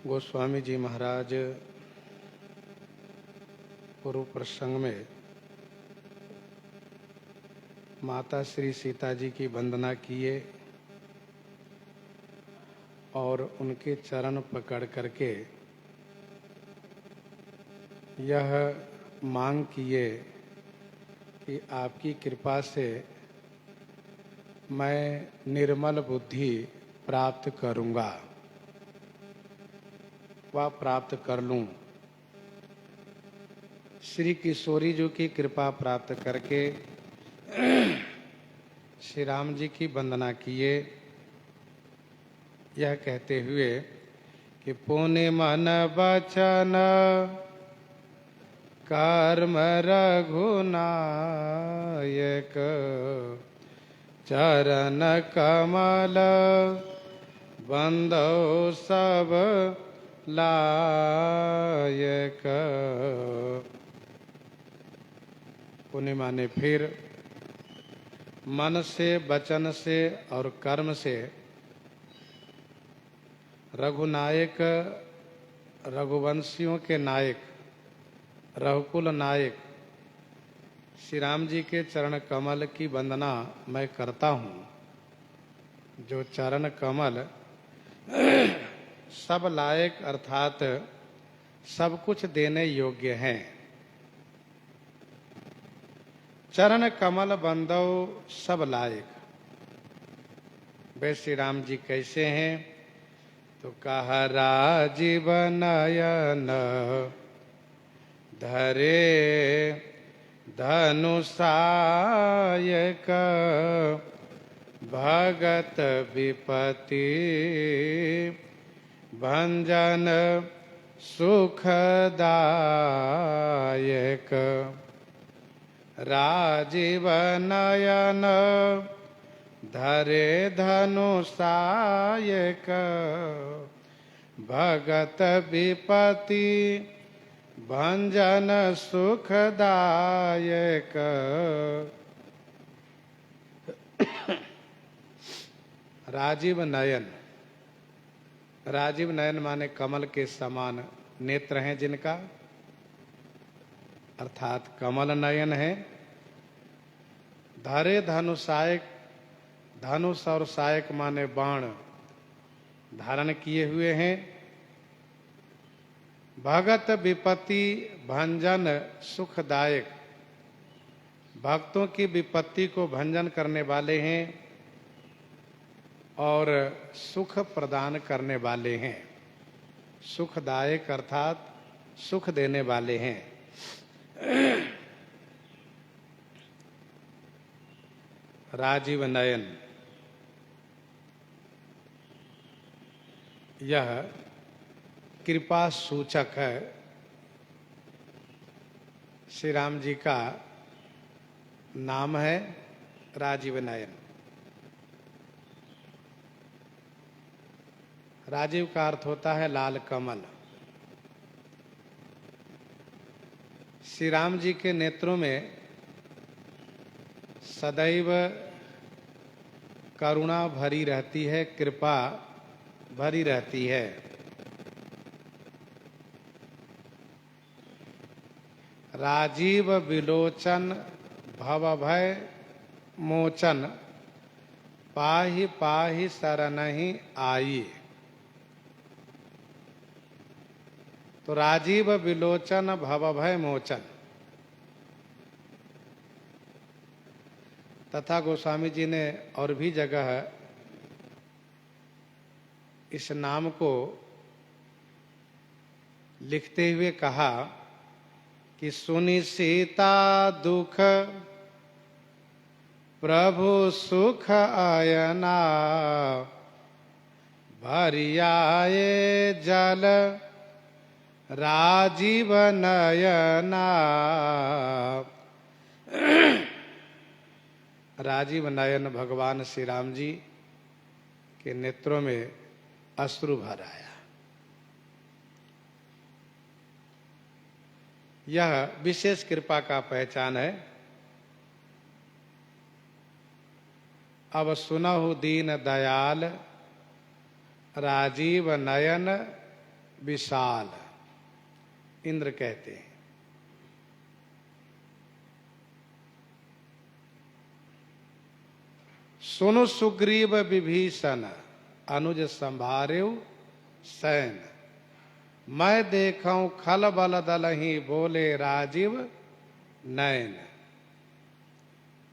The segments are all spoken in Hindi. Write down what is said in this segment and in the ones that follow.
गोस्वामी जी महाराज पूर्व प्रसंग में माता श्री सीता जी की वंदना किए और उनके चरण पकड़ करके यह मांग किए कि आपकी कृपा से मैं निर्मल बुद्धि प्राप्त करूंगा व प्राप्त कर लूं। श्री किशोरी जी की कृपा प्राप्त करके श्री राम जी की वंदना किए, यह कहते हुए कि पुण्य मन वचन कर्म रघुनायक चरण कमल बंदो सब लायक। पुण्य माने फिर मन से, वचन से और कर्म से रघुनायक, रघुवंशियों के नायक, रघुकुल नायक श्री राम जी के चरण कमल की वंदना मैं करता हूँ, जो चरण कमल सब लायक अर्थात सब कुछ देने योग्य हैं। चरण कमल बंदो सब लायक। वे श्री राम जी कैसे हैं? तो कहा राजीव नयन धरे धनुषायक भगत विपति भंजन सुखदायक। राजीव नयन धरे धनुषायक भगत विपति भंजन सुखदायक। राजीव नयन, राजीव नयन माने कमल के समान नेत्र हैं जिनका, अर्थात कमल नयन है। धरे धनुषायक, धनुष और सायक माने बाण धारण किए हुए हैं। भगत विपत्ति भंजन सुखदायक, भक्तों की विपत्ति को भंजन करने वाले हैं और सुख प्रदान करने वाले हैं। सुखदायक अर्थात सुख देने वाले हैं। राजीव नयन, यह कृपा सूचक है। श्री राम जी का नाम है राजीव नयन। राजीव का अर्थ होता है लाल कमल। श्री राम जी के नेत्रों में सदैव करुणा भरी रहती है, कृपा भरी रहती है। राजीव विलोचन भवभय मोचन पाहि पाहि शरणहि आई। तो राजीव विलोचन भवभय मोचन तथा गोस्वामी जी ने और भी जगह इस नाम को लिखते हुए कहा कि सुनि सीता दुख प्रभु सुख आयना भरियाए जल राजीव नयना। राजीव नयन भगवान श्री राम जी के नेत्रों में अश्रु भर आया। यह विशेष कृपा का पहचान है। अब सुनहु दीन दयाल राजीव नयन विशाल, इंद्र कहते हैं। सुनु सुग्रीव विभीषण, अनुज संभार्यु सैन। मैं देखूं खल बल दलहि, बोले राजीव नयन।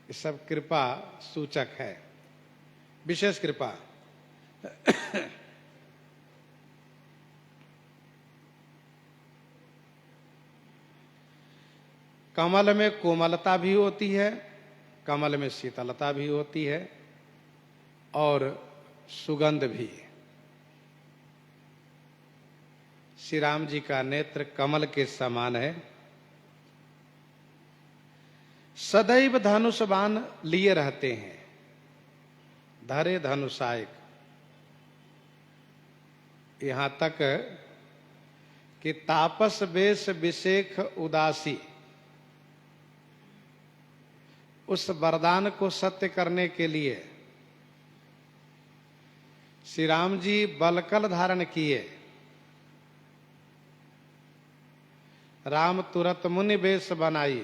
ये सब कृपा सूचक है, विशेष कृपा। कमल में कोमलता भी होती है, कमल में शीतलता भी होती है और सुगंध भी। श्री राम जी का नेत्र कमल के समान है। सदैव धनुष बाण लिए रहते हैं, धरे धनुषायक। यहां तक कि तापस वेश विशेख उदासी, उस वरदान को सत्य करने के लिए श्री राम जी बलकल धारण किए। राम तुरत मुनि वेश बनाई,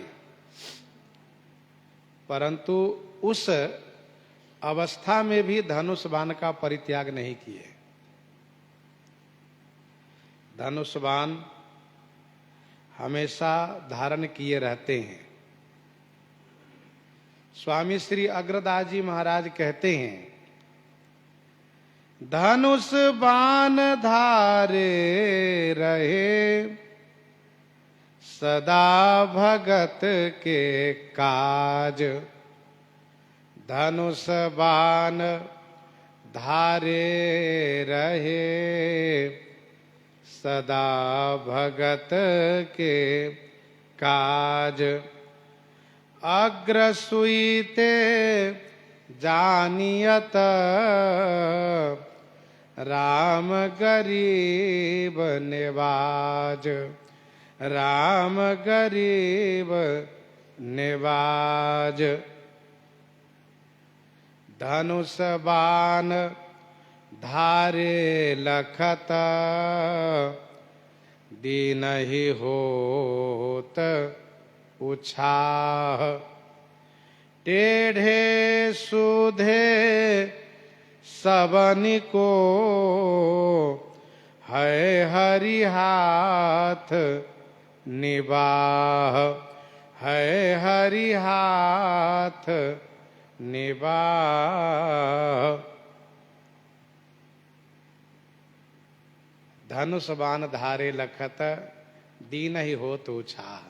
परंतु उस अवस्था में भी धनुष बाण का परित्याग नहीं किए। धनुष बाण हमेशा धारण किए रहते हैं। स्वामी श्री अग्रदास जी महाराज कहते हैं, धनुष बाण धारे रहे, सदा भगत के काज। धनुष बाण धारे रहे, सदा भगत के काज। अग्रसुईते जानियत, राम गरीब निवाज। राम गरीब निवाज। धनुष बाण धारे लखत, दीन ही होत उछाह। टेढ़े सुधे सबनि को, है हरि हाथ निबाह। है हरि हाथ निबाह। धनुष बाण धारे लखत, दीन ही हो तो छाह।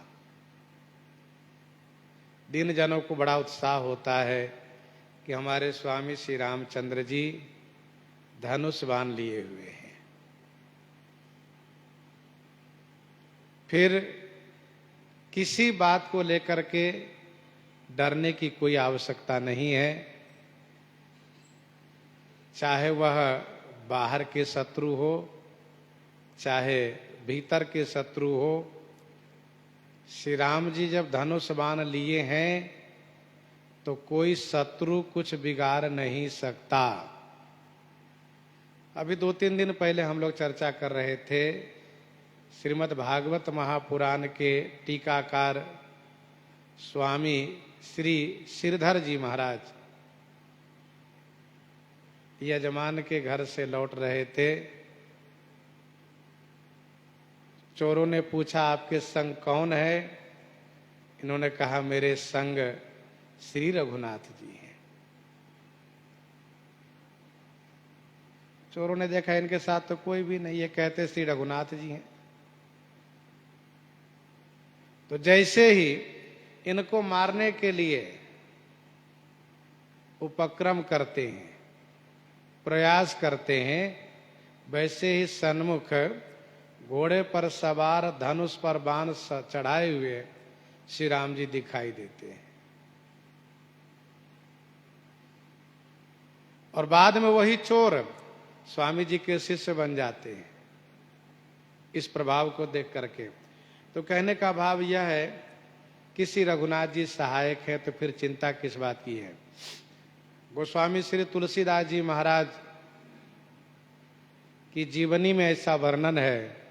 दीन जनों को बड़ा उत्साह होता है कि हमारे स्वामी श्री रामचंद्र जी धनुष बाण लिए हुए हैं। फिर किसी बात को लेकर के डरने की कोई आवश्यकता नहीं है, चाहे वह बाहर के शत्रु हो, चाहे भीतर के शत्रु हो। श्री राम जी जब धनुष बाण लिए हैं तो कोई शत्रु कुछ बिगाड़ नहीं सकता। अभी 2-3 दिन पहले हम लोग चर्चा कर रहे थे, श्रीमद् भागवत महापुराण के टीकाकार स्वामी श्री श्रीधर जी महाराज यजमान के घर से लौट रहे थे। चोरों ने पूछा, आपके संग कौन है? इन्होंने कहा, मेरे संग श्री रघुनाथ जी हैं। चोरों ने देखा इनके साथ तो कोई भी नहीं, ये कहते श्री रघुनाथ जी हैं। तो जैसे ही इनको मारने के लिए उपक्रम करते हैं, प्रयास करते हैं, वैसे ही सन्मुख घोड़े पर सवार धनुष पर बाण चढ़ाए हुए श्री राम जी दिखाई देते हैं। और बाद में वही चोर स्वामी जी के शिष्य बन जाते हैं इस प्रभाव को देख करके। तो कहने का भाव यह है कि श्री रघुनाथ जी सहायक है, तो फिर चिंता किस बात की है। गोस्वामी श्री तुलसीदास जी महाराज की जीवनी में ऐसा वर्णन है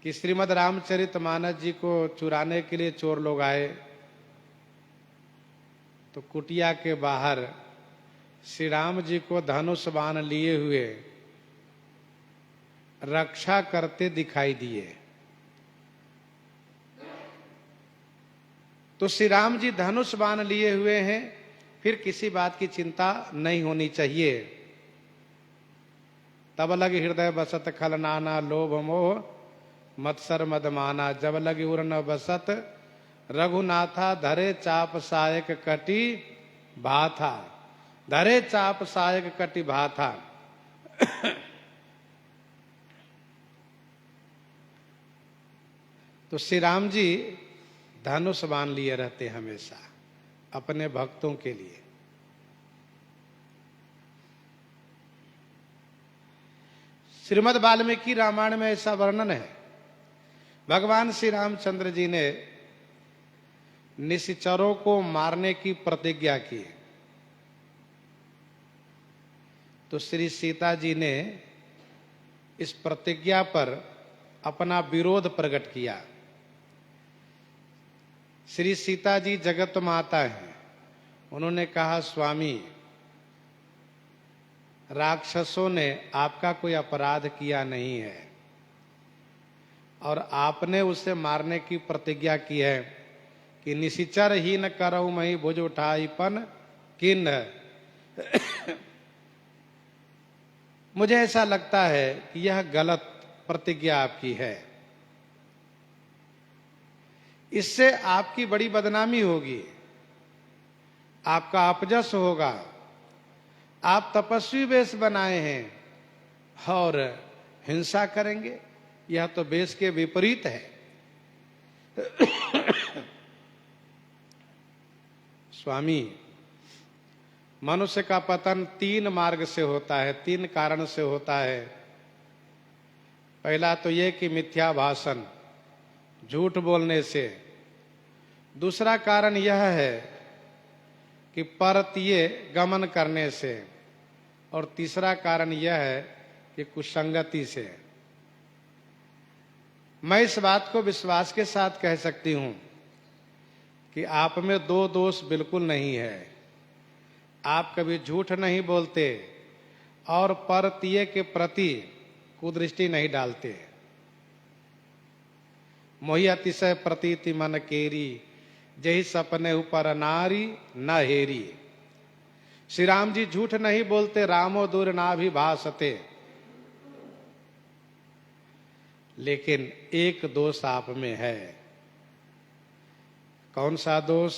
कि श्रीमद् रामचरितमानस जी को चुराने के लिए चोर लोग आए, तो कुटिया के बाहर श्री राम जी को धनुष बाण लिए हुए रक्षा करते दिखाई दिए। तो श्री राम जी धनुष बाण लिए हुए हैं, फिर किसी बात की चिंता नहीं होनी चाहिए। तब लग हृदय बसत खल नाना लोभ मोह मत्सर मदमाना, जब लग उर न बसत रघुनाथा धरे चाप सायक कटी भाथा, धरे चाप सायक कटी भाथा। तो श्री राम जी धनुष बाण लिए रहते हमेशा अपने भक्तों के लिए। श्रीमद् वाल्मीकि रामायण में ऐसा वर्णन है, भगवान श्री रामचंद्र जी ने निशाचरों को मारने की प्रतिज्ञा की, तो श्री सीता जी ने इस प्रतिज्ञा पर अपना विरोध प्रकट किया। श्री सीता जी जगत माता हैं, उन्होंने कहा स्वामी, राक्षसों ने आपका कोई अपराध किया नहीं है और आपने उसे मारने की प्रतिज्ञा की है कि निशिचर ही न करऊ मही भुज उठाईपन किन। मुझे ऐसा लगता है कि यह गलत प्रतिज्ञा आपकी है, इससे आपकी बड़ी बदनामी होगी, आपका अपजस होगा। आप तपस्वी वेश बनाए हैं और हिंसा करेंगे, यह तो वेश के विपरीत है। स्वामी, मनुष्य का पतन 3 मार्ग से होता है, 3 कारण से होता है। पहला तो यह कि मिथ्या भाषण, झूठ बोलने से। दूसरा कारण यह है कि परतीय गमन करने से। और तीसरा कारण यह है कि कुसंगति से। मैं इस बात को विश्वास के साथ कह सकती हूं कि आप में 2 दोष बिल्कुल नहीं है। आप कभी झूठ नहीं बोलते और परतीय के प्रति कुदृष्टि नहीं डालते। मोहि अतिशय प्रतीति मन केरी, जही सपने ऊपर नारी न हेरी। श्री राम जी झूठ नहीं बोलते, रामो दूर ना भी भासते। लेकिन एक दोष आप में है। कौन सा दोष?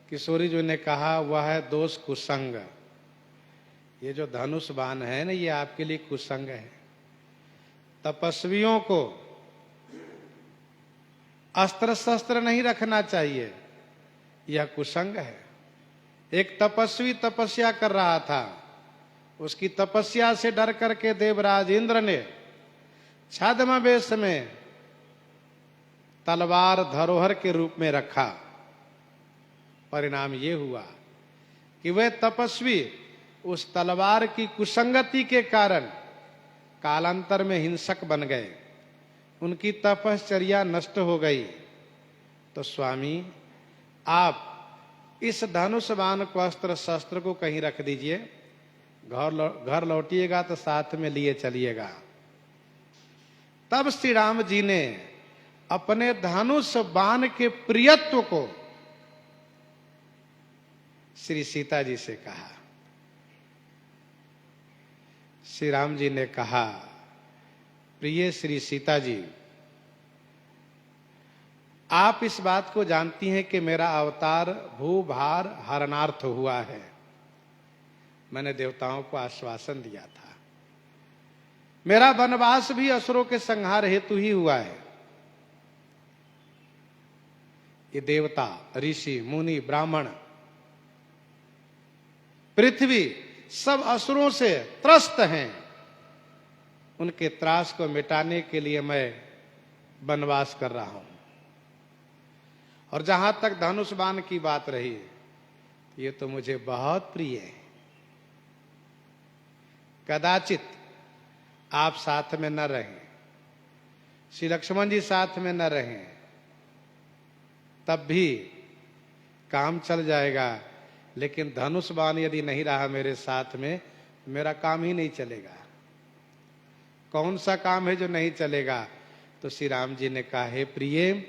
किशोरी जी ने कहा वह है दोष कुसंग। ये जो धनुष बाण है ना, ये आपके लिए कुसंग है। तपस्वियों को अस्त्र शस्त्र नहीं रखना चाहिए, यह कुसंग है। एक तपस्वी तपस्या कर रहा था, उसकी तपस्या से डर करके देवराज इंद्र ने छद्म वेश में तलवार धरोहर के रूप में रखा। परिणाम ये हुआ कि वह तपस्वी उस तलवार की कुसंगति के कारण कालांतर में हिंसक बन गए, उनकी तपश्चर्या नष्ट हो गई। तो स्वामी, आप इस धनुष बाण को, अस्त्र शस्त्र को कहीं रख दीजिए, घर लौटिएगा तो साथ में लिए चलिएगा। तब श्री राम जी ने अपने धनुष बाण के प्रियत्व को श्री सीता जी से कहा। श्री राम जी ने कहा, प्रिय श्री सीता जी, आप इस बात को जानती हैं कि मेरा अवतार भूभार हरणार्थ हुआ है। मैंने देवताओं को आश्वासन दिया था। मेरा वनवास भी असुरों के संहार हेतु ही हुआ है। ये देवता, ऋषि, मुनि, ब्राह्मण, पृथ्वी सब असुरों से त्रस्त हैं। उनके त्रास को मिटाने के लिए मैं वनवास कर रहा हूं। और जहां तक धनुष बाण की बात रही, ये तो मुझे बहुत प्रिय है। कदाचित आप साथ में न रहें, श्री लक्ष्मण जी साथ में न रहें तब भी काम चल जाएगा, लेकिन धनुष बाण यदि नहीं रहा मेरे साथ में, मेरा काम ही नहीं चलेगा। कौन सा काम है जो नहीं चलेगा? तो श्री राम जी ने कहा, हे प्रिय,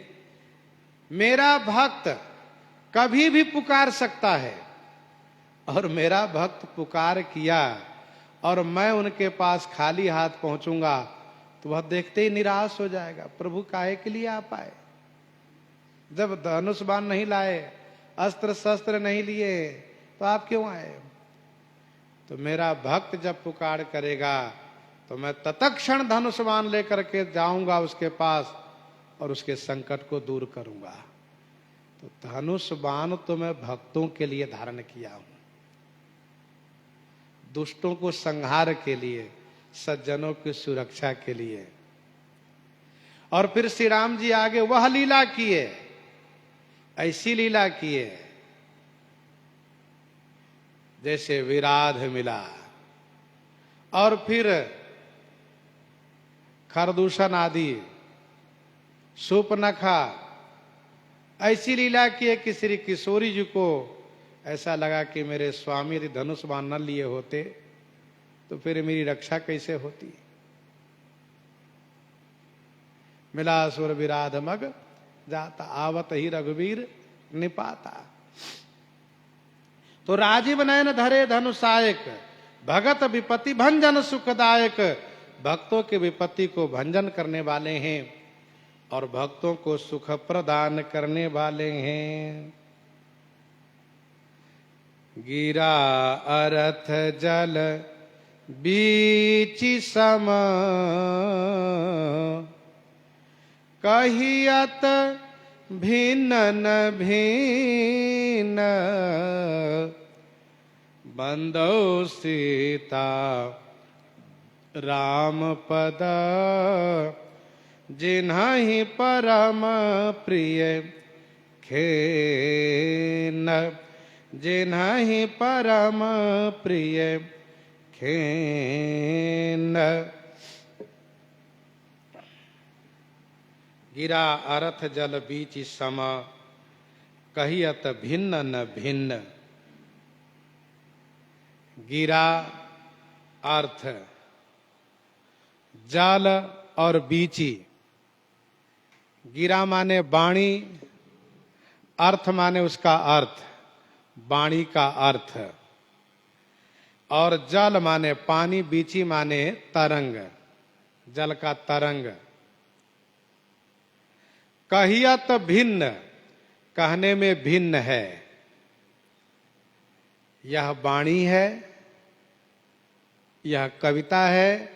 मेरा भक्त कभी भी पुकार सकता है, और मेरा भक्त पुकार किया और मैं उनके पास खाली हाथ पहुंचूंगा तो वह देखते ही निराश हो जाएगा। प्रभु काहे के लिए आप आए? जब धनुष बाण नहीं लाए, अस्त्र शस्त्र नहीं लिए, तो आप क्यों आए? तो मेरा भक्त जब पुकार करेगा तो मैं तत्क्षण धनुष बाण लेकर के जाऊंगा उसके पास और उसके संकट को दूर करूंगा। तो धनुष बाण तो मैं भक्तों के लिए धारण किया हूं, दुष्टों को संहार के लिए, सज्जनों की सुरक्षा के लिए। और फिर श्री राम जी आगे वह लीला किए, ऐसी लीला किए जैसे विराध मिला, और फिर खरदूषण आदि, सूपनखा, ऐसी लीला किए कि श्री किशोरी जी को ऐसा लगा कि मेरे स्वामी यदि धनुष बाण न लिए होते तो फिर मेरी रक्षा कैसे होती। मिला सुर विराध मग जाता, आवत ही रघुवीर निपाता। तो राजीव नयन धरे धनुषायक, भगत विपत्ति भंजन सुखदायक। भक्तों के विपत्ति को भंजन करने वाले हैं और भक्तों को सुख प्रदान करने वाले हैं। गिरा अरथ जल बीच सम, कहियत भिन्न न भिन्न, बंदो सीता राम पद, जिन्हि परम प्रिय खेन, जिन्हि परम प्रिय खेन। गिरा अरथ जल बीच सम, कहियत भिन्न न भिन्न। गिरा अर्थ जल और बीची। गिरा माने वाणी, अर्थ माने उसका अर्थ, वाणी का अर्थ, और जल माने पानी, बीची माने तरंग, जल का तरंग। कहियत भिन्न, कहने में भिन्न है। यह वाणी है, यह कविता है,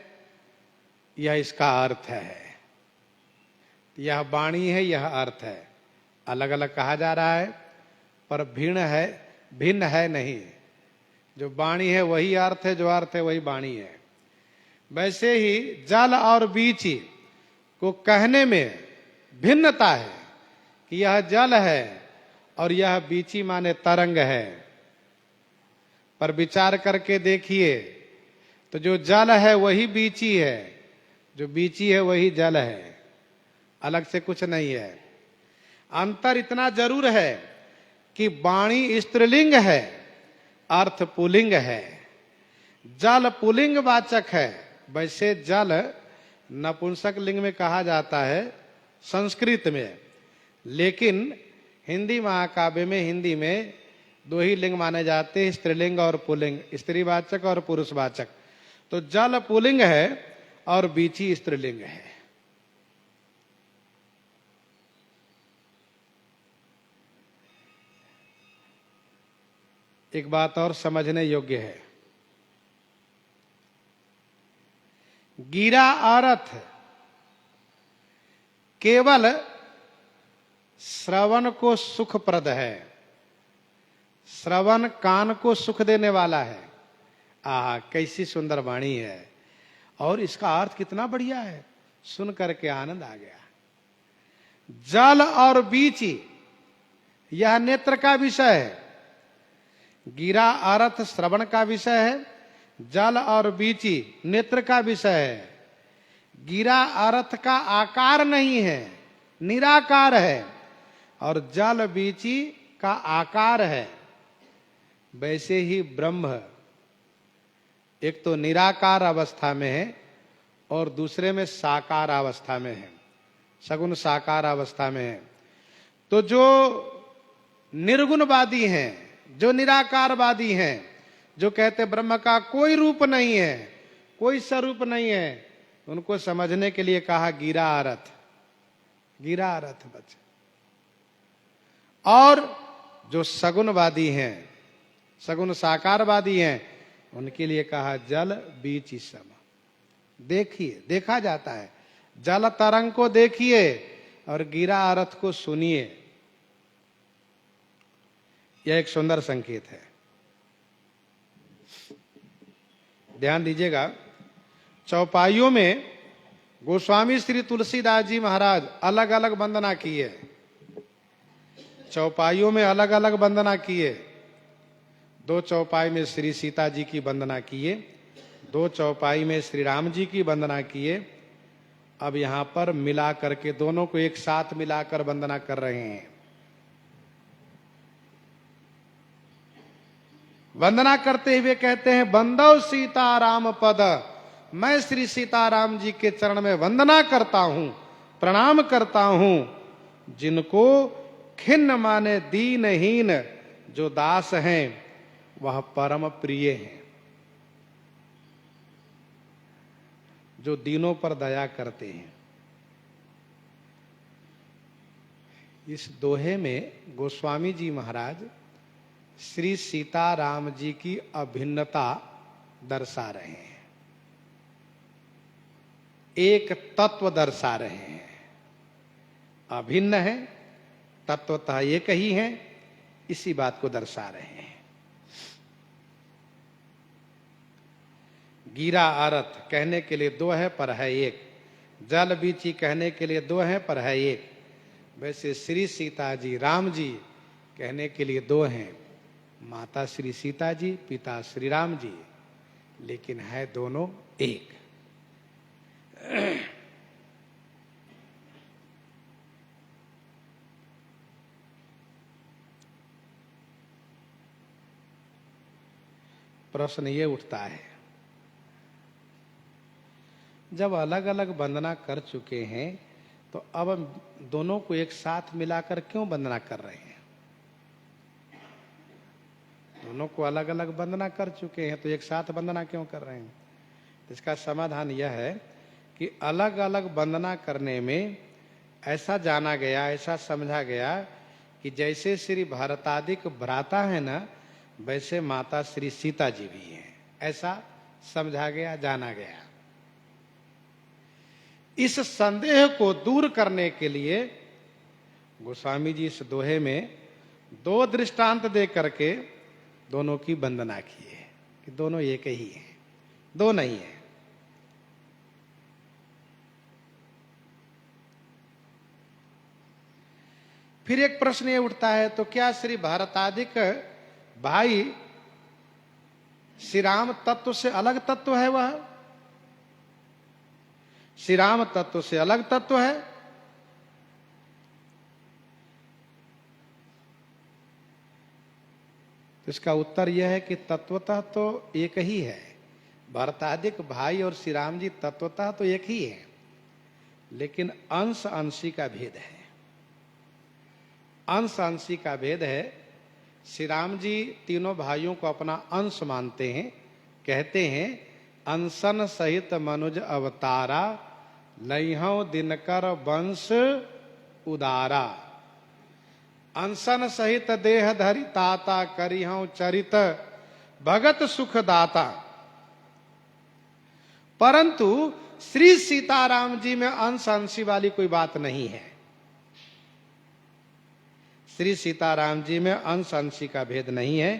यह इसका अर्थ है। यह वाणी है, यह अर्थ है। अलग अलग कहा जा रहा है पर भिन्न है, भिन्न है नहीं। जो वाणी है वही अर्थ है, जो अर्थ है वही वाणी है। वैसे ही जल और बीची को कहने में भिन्नता है कि यह जल है और यह बीची माने तरंग है। पर विचार करके देखिए तो जो जल है वही बीची है, जो बीची है वही जल है, अलग से कुछ नहीं है। अंतर इतना जरूर है कि वाणी स्त्रीलिंग है, अर्थ पुल्लिंग है। जल पुल्लिंग वाचक है, वैसे जल नपुंसक लिंग में कहा जाता है संस्कृत में, लेकिन हिंदी महाकाव्य में, हिंदी में दो ही लिंग माने जाते हैं, स्त्रीलिंग और पुल्लिंग, स्त्रीवाचक और पुरुषवाचक। तो जल पुल्लिंग है और बीची स्त्रीलिंग है। एक बात और समझने योग्य है। गिरा अर्थ केवल श्रवण को सुखप्रद है, श्रवण कान को सुख देने वाला है। आहा, कैसी सुंदर वाणी है और इसका अर्थ कितना बढ़िया है, सुन करके आनंद आ गया। जल और बीची यह नेत्र का विषय है। गिरा अर्थ श्रवण का विषय है, जल और बीची नेत्र का विषय है। गिरा अर्थ का आकार नहीं है, निराकार है, और जल बीची का आकार है। वैसे ही ब्रह्म एक तो निराकार अवस्था में है और दूसरे में साकार अवस्था में है, सगुण साकार अवस्था में है। तो जो निर्गुणवादी हैं, जो निराकारवादी हैं, जो कहते ब्रह्म का कोई रूप नहीं है, कोई स्वरूप नहीं है, उनको समझने के लिए कहा गिरा अर्थ, गिरा अर्थ बच। और जो सगुणवादी हैं, सगुण साकारवादी हैं, उनके लिए कहा जल बीच सम। देखिए, देखा जाता है, जल तरंग को देखिए और गिरा अर्थ को सुनिए। यह एक सुंदर संकेत है, ध्यान दीजिएगा। चौपाइयों में गोस्वामी श्री तुलसीदास जी महाराज अलग अलग वंदना किए, चौपाइयों में अलग अलग वंदना किए। 2 चौपाई में श्री सीता जी की वंदना किए, 2 चौपाई में श्री राम जी की वंदना किए। अब यहां पर मिला करके दोनों को एक साथ मिलाकर वंदना कर रहे हैं। वंदना करते हुए कहते हैं, बंदव सीताराम पद, मैं श्री सीताराम जी के चरण में वंदना करता हूं, प्रणाम करता हूं, जिनको खिन्न माने दीनहीन जो दास हैं वह परम प्रिय हैं, जो दीनों पर दया करते हैं। इस दोहे में गोस्वामी जी महाराज श्री सीताराम जी की अभिन्नता दर्शा रहे हैं, एक तत्व दर्शा रहे हैं। अभिन्न है, तत्वतः एक ही है, इसी बात को दर्शा रहे हैं। गिरा अर्थ कहने के लिए 2 है पर है एक, जल बीची कहने के लिए 2 है पर है एक। वैसे श्री सीता जी, राम जी कहने के लिए 2 हैं, माता श्री सीता जी, पिता श्री राम जी, लेकिन है दोनों एक। प्रश्न ये उठता है, जब अलग अलग वंदना कर चुके हैं तो अब दोनों को एक साथ मिलाकर क्यों वंदना कर रहे हैं? दोनों को अलग अलग वंदना कर चुके हैं तो एक साथ वंदना क्यों कर रहे हैं? इसका समाधान यह है कि अलग अलग वंदना करने में ऐसा जाना गया, ऐसा समझा गया कि जैसे श्री भरतादिक भ्राता है ना, वैसे माता श्री सीता जी भी हैं, ऐसा समझा गया, जाना गया। इस संदेह को दूर करने के लिए गोस्वामी जी इस दोहे में 2 दृष्टांत दे करके दोनों की वंदना की है कि दोनों एक ही हैं, 2 नहीं है। फिर एक प्रश्न ये उठता है, तो क्या श्री भरतादिक भाई श्री राम तत्व से अलग तत्व है? वह श्री राम तत्व से अलग तत्व है? तो इसका उत्तर यह है कि तत्वतः तो एक ही है। भरतादिक भाई और श्री राम जी तत्वतः तो एक ही है, लेकिन अंश अंशी का भेद है। अंश अंशी का भेद है। श्री राम जी तीनों भाइयों को अपना अंश मानते हैं, कहते हैं अंशन सहित मनुज अवतारा, लइहौ दिनकर वंश उदारा। अंशन सहित देह धरि ताता, करिहौ चरित भगत सुख दाता। परंतु श्री सीताराम जी में अंश अंशी वाली कोई बात नहीं है। श्री सीताराम जी में अंश अंशी का भेद नहीं है,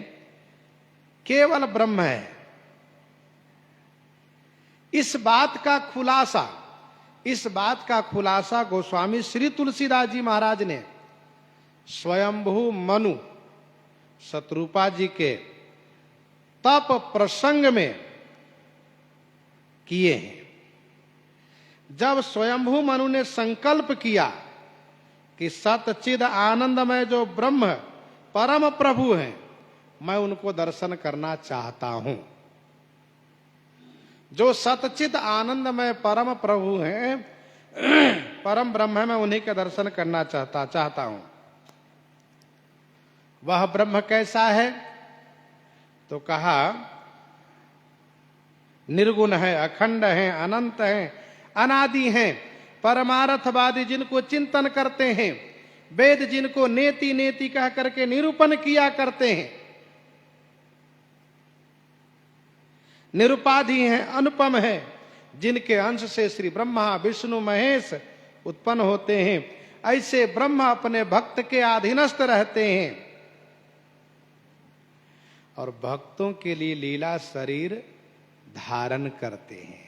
केवल ब्रह्म है। इस बात का खुलासा गोस्वामी श्री तुलसीदास जी महाराज ने स्वयंभू मनु शत्रुपा जी के तप प्रसंग में किए हैं। जब स्वयंभू मनु ने संकल्प किया कि सतचिद आनंदमय जो ब्रह्म परम प्रभु हैं, मैं उनको दर्शन करना चाहता हूं। जो सतचिद आनंदमय परम प्रभु हैं, परम ब्रह्म है, मैं उन्हीं के दर्शन करना चाहता हूं। वह ब्रह्म कैसा है? तो कहा निर्गुण है, अखंड है, अनंत है, अनादि हैं, परमार्थवादी जिनको चिंतन करते हैं, वेद जिनको नेति नेति कह करके निरूपण किया करते हैं, निरुपाधि हैं, अनुपम है, जिनके अंश से श्री ब्रह्मा विष्णु महेश उत्पन्न होते हैं, ऐसे ब्रह्म अपने भक्त के अधीनस्थ रहते हैं और भक्तों के लिए लीला शरीर धारण करते हैं।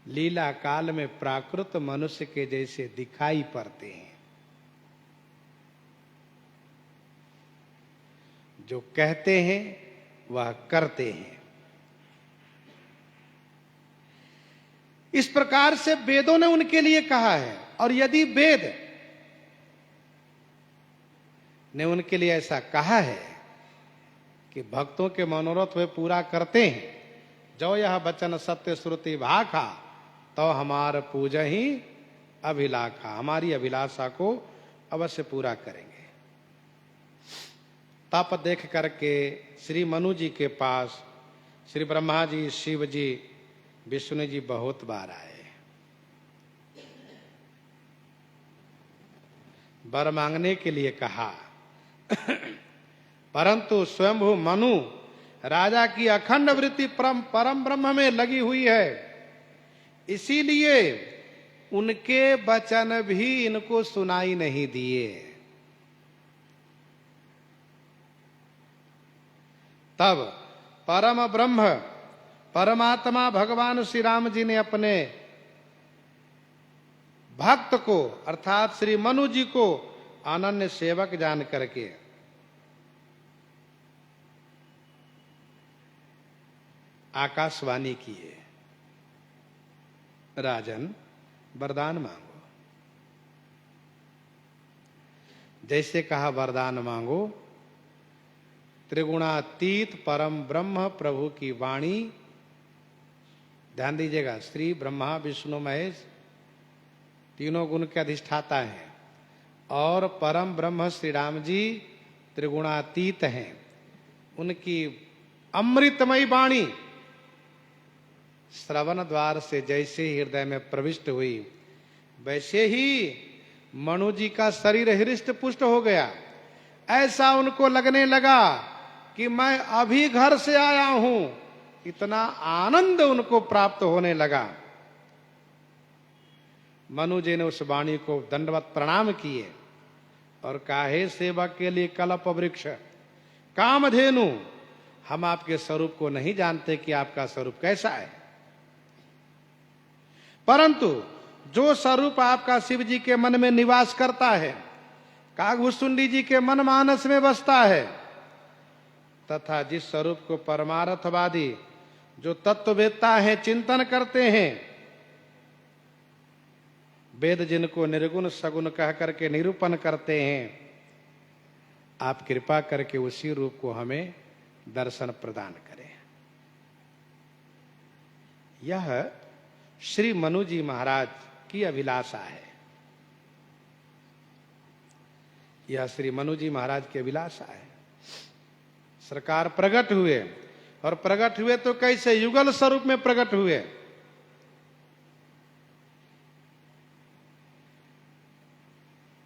लीला काल में प्राकृत मनुष्य के जैसे दिखाई पड़ते हैं। जो कहते हैं वह करते हैं। इस प्रकार से वेदों ने उनके लिए कहा है। और यदि वेद ने उनके लिए ऐसा कहा है कि भक्तों के मनोरथ वे पूरा करते हैं, जो यह वचन सत्य श्रुति भाखा तो हमार पूजा ही अभिलाखा, हमारी अभिलाषा को अवश्य पूरा करेंगे। तप देख करके श्री मनु जी के पास श्री ब्रह्मा जी, शिव जी, विष्णु जी बहुत बार आए। वर मांगने के लिए कहा, परंतु स्वयंभू मनु राजा की अखंड वृत्ति परम ब्रह्म में लगी हुई है, इसीलिए उनके वचन भी इनको सुनाई नहीं दिए। तब परम ब्रह्म परमात्मा भगवान श्री राम जी ने अपने भक्त को अर्थात श्री मनु जी को अनन्य सेवक जान करके आकाशवाणी किए, राजन वरदान मांगो। जैसे कहा वरदान मांगो, त्रिगुणातीत परम ब्रह्म प्रभु की वाणी, ध्यान दीजिएगा, श्री ब्रह्मा विष्णु महेश तीनों गुण के अधिष्ठाता हैं और परम ब्रह्म श्री राम जी त्रिगुणातीत हैं। उनकी अमृतमयी वाणी श्रवण द्वार से जैसे ही हृदय में प्रविष्ट हुई, वैसे ही मनु जी का शरीर हृष्ट पुष्ट हो गया। ऐसा उनको लगने लगा कि मैं अभी घर से आया हूं, इतना आनंद उनको प्राप्त होने लगा। मनु जी ने उस वाणी को दंडवत प्रणाम किए और कहा, हे सेवक के लिए कल्प वृक्ष कामधेनु, हम आपके स्वरूप को नहीं जानते कि आपका स्वरूप कैसा है, परंतु जो स्वरूप आपका शिव जी के मन में निवास करता है, कागभूषुंडी जी के मन मानस में बसता है, तथा जिस स्वरूप को परमार्थवादी जो तत्ववेत्ता है चिंतन करते हैं, वेद जिनको निर्गुण सगुण कह करके निरूपण करते हैं, आप कृपा करके उसी रूप को हमें दर्शन प्रदान करें। यह श्री मनु जी महाराज की अभिलाषा है। यह श्री मनु जी महाराज की अभिलाषा है। सरकार प्रकट हुए और प्रकट हुए तो कैसे, युगल स्वरूप में प्रकट हुए।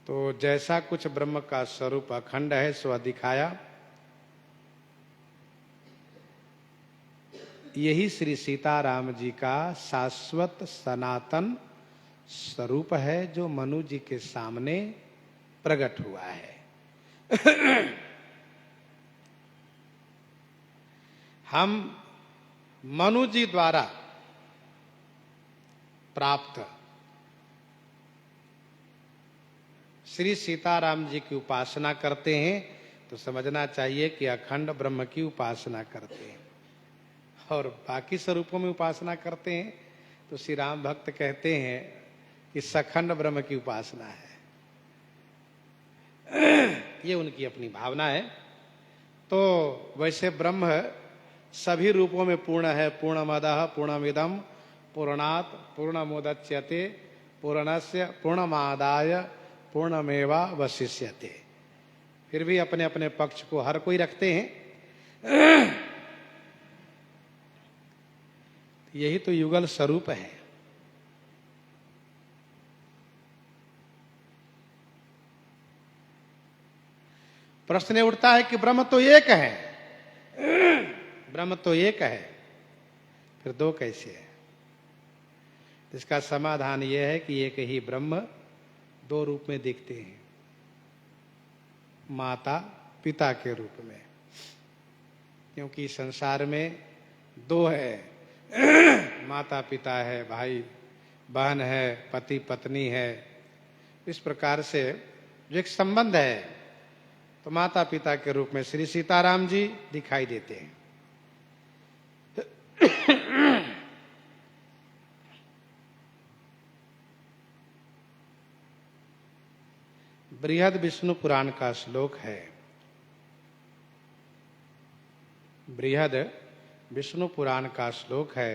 तो जैसा कुछ ब्रह्म का स्वरूप अखंड है सो दिखाया। यही श्री सीताराम जी का शाश्वत सनातन स्वरूप है जो मनु जी के सामने प्रकट हुआ है। हम मनु जी द्वारा प्राप्त श्री सीताराम जी की उपासना करते हैं तो समझना चाहिए कि अखंड ब्रह्म की उपासना करते हैं। और बाकी स्वरूपों में उपासना करते हैं तो श्री राम भक्त कहते हैं कि सखंड ब्रह्म की उपासना है। ये उनकी अपनी भावना है। तो वैसे ब्रह्म सभी रूपों में पूर्ण है। पूर्णमदः पूर्णमिदं पूर्णात् पूर्णमुदच्यते पूर्णस्य पूर्णमादाय पूर्णमेवावशिष्यते। फिर भी अपने अपने पक्ष को हर कोई रखते हैं। यही तो युगल स्वरूप है। प्रश्न उठता है कि ब्रह्म तो एक है, ब्रह्म तो एक है, फिर दो कैसे है? इसका समाधान यह है कि एक ही ब्रह्म दो रूप में दिखते हैं, माता पिता के रूप में। क्योंकि संसार में दो है, माता पिता है, भाई बहन है, पति पत्नी है। इस प्रकार से जो एक संबंध है, तो माता पिता के रूप में श्री सीताराम जी दिखाई देते हैं। बृहद विष्णु पुराण का श्लोक है। बृहद विष्णु पुराण का श्लोक है।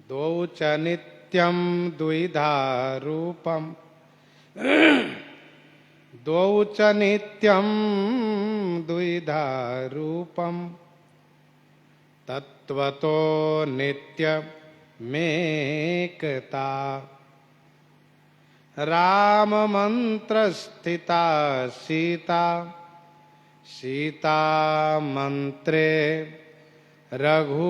द्वौ च नित्यं द्विधा रूपम, द्वौ च नित्यं द्विधा रूपम, तत्वतो नित्यमेकता। राम मंत्र स्थिता सीता, सीता मंत्रे रघुत्तमः।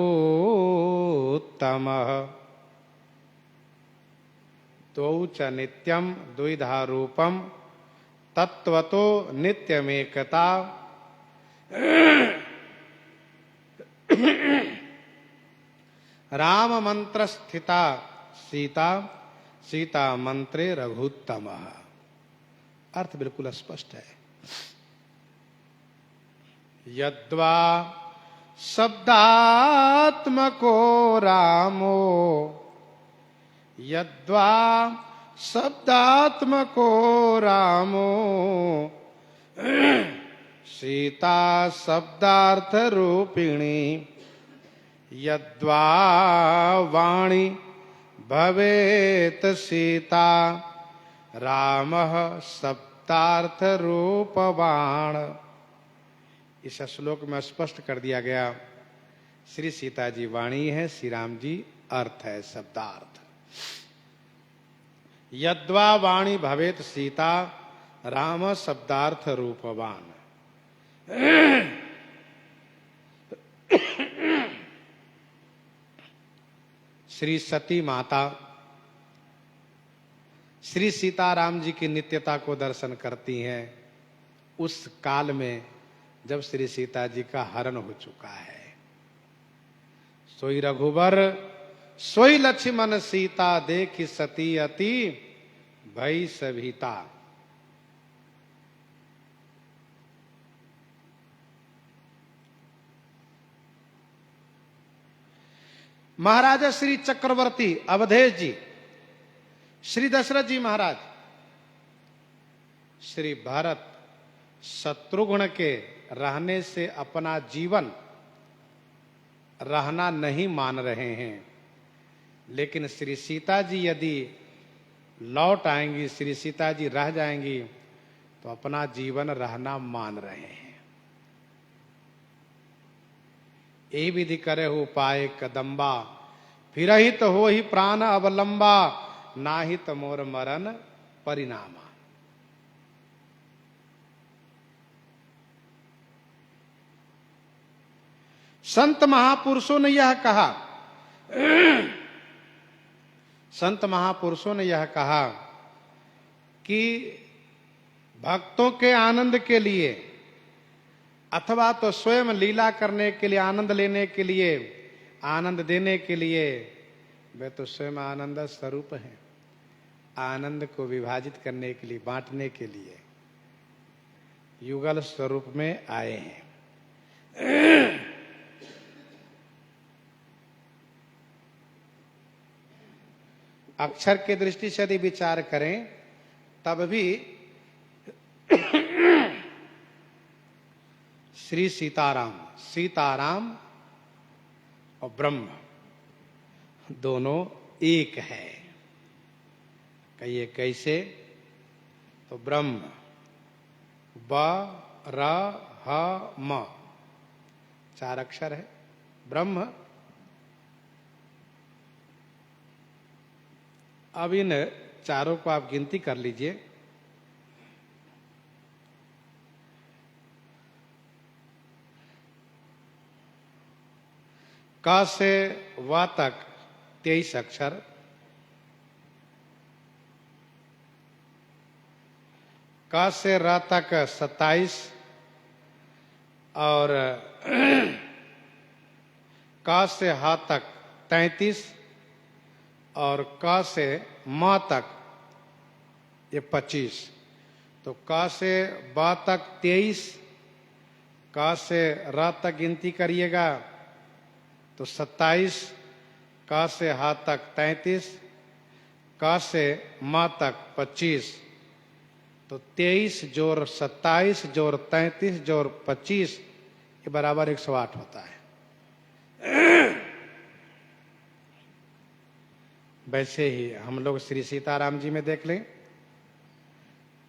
द्वौ च नित्यं द्विधा रूपम, तत्वतो नित्यमेकता। राम मंत्र स्थिता सीता, सीता मंत्रे रघुत्तमः। अर्थ बिल्कुल स्पष्ट है। यद्वा शब्दात्मको रामो, यद्वा शब्दात्मको रामो, सीता शब्दार्थ रूपिणी। यद्वा वाणी भवेत सीता, रामः शब्दार्थ रूपवाण। इस श्लोक में स्पष्ट कर दिया गया, श्री सीता जी वाणी है, श्री राम जी अर्थ है, शब्दार्थ। यद्वा वाणी भवेत सीता, राम शब्दार्थ रूपवान। श्री सती माता श्री सीताराम जी की नित्यता को दर्शन करती हैं उस काल में जब श्री सीता जी का हरण हो चुका है। सोई रघुबर सोई लक्ष्मण सीता, देखी सती अति भई सभीता। महाराजा श्री चक्रवर्ती अवधेश जी, श्री दशरथ जी महाराज, श्री भरत शत्रुघ्न के रहने से अपना जीवन रहना नहीं मान रहे हैं, लेकिन श्री सीता जी यदि लौट आएंगी, श्री सीता जी रह जाएंगी, तो अपना जीवन रहना मान रहे हैं। ए विधि करे हो पाए कदम्बा, फिर ही तो हो ही प्राण अवलंबा, ना ही तो मोर मरण परिणामा। संत महापुरुषों ने यह कहा, संत महापुरुषों ने यह कहा कि भक्तों के आनंद के लिए अथवा तो स्वयं लीला करने के लिए, आनंद लेने के लिए, आनंद देने के लिए, वे तो स्वयं आनंद स्वरूप हैं। आनंद को विभाजित करने के लिए, बांटने के लिए युगल स्वरूप में आए हैं। अक्षर के दृष्टि से यदि विचार करें तब भी श्री सीताराम, सीताराम और ब्रह्म दोनों एक है। कहिए कैसे? तो ब्रह्म ब र ह म 4 अक्षर है ब्रह्म। अब इन चारों को आप गिनती कर लीजिए। क से व तक 23 अक्षर, क से र तक 27 और क से ह तक 33 और क से म तक ये 25। तो क से ब तक 23, क से र तक गिनती करिएगा तो 27, क से ह तक 33, क से म तक 25। तो 23 जोड़ 27 जोड़ 33 जोड़ 25 ये बराबर 108 होता है। वैसे ही हम लोग श्री सीताराम जी में देख लें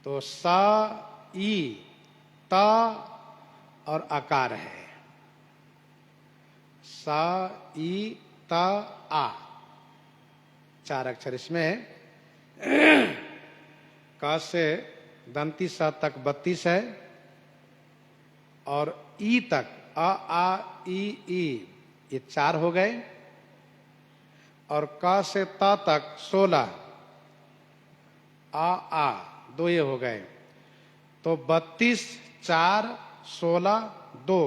तो सा, ई, ता और आकार है। सा, ई, ता, आ 4 अक्षर इसमें है। क से दंती सा तक 32 है और ई तक अ, आ, ई ये 4 हो गए और क से त तक 16 आ 2 ये हो गए। तो 32, 4, 16, 2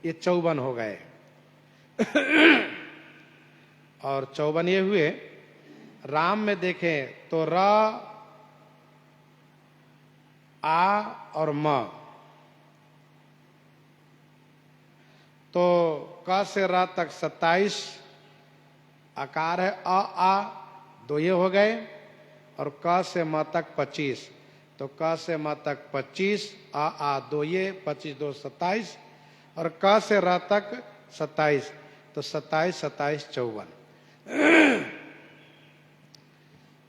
ये 54 हो गए। और 54 ये हुए। राम में देखें तो र, आ और म। तो क से र तक 27 आकार है अ, आ 2 ये हो गए और क से म तक 25। तो क से म तक 25 आ 2 ये 25 2 27 और क से र तक 27। तो 27 27 54।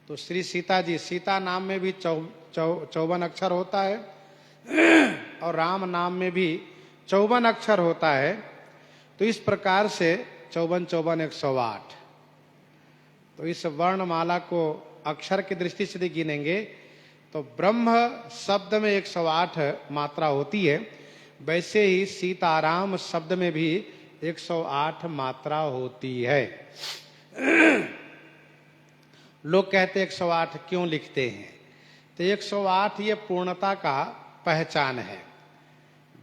तो श्री सीता जी, सीता नाम में भी 54 अक्षर होता है और राम नाम में भी 54 अक्षर होता है। तो इस प्रकार से 54 54 108। तो इस वर्णमाला को अक्षर की दृष्टि से गिनेंगे तो ब्रह्म शब्द में 108 मात्रा होती है, वैसे ही सीताराम शब्द में भी 108 मात्रा होती है। लोग कहते 108 क्यों लिखते हैं? तो 108 ये पूर्णता का पहचान है।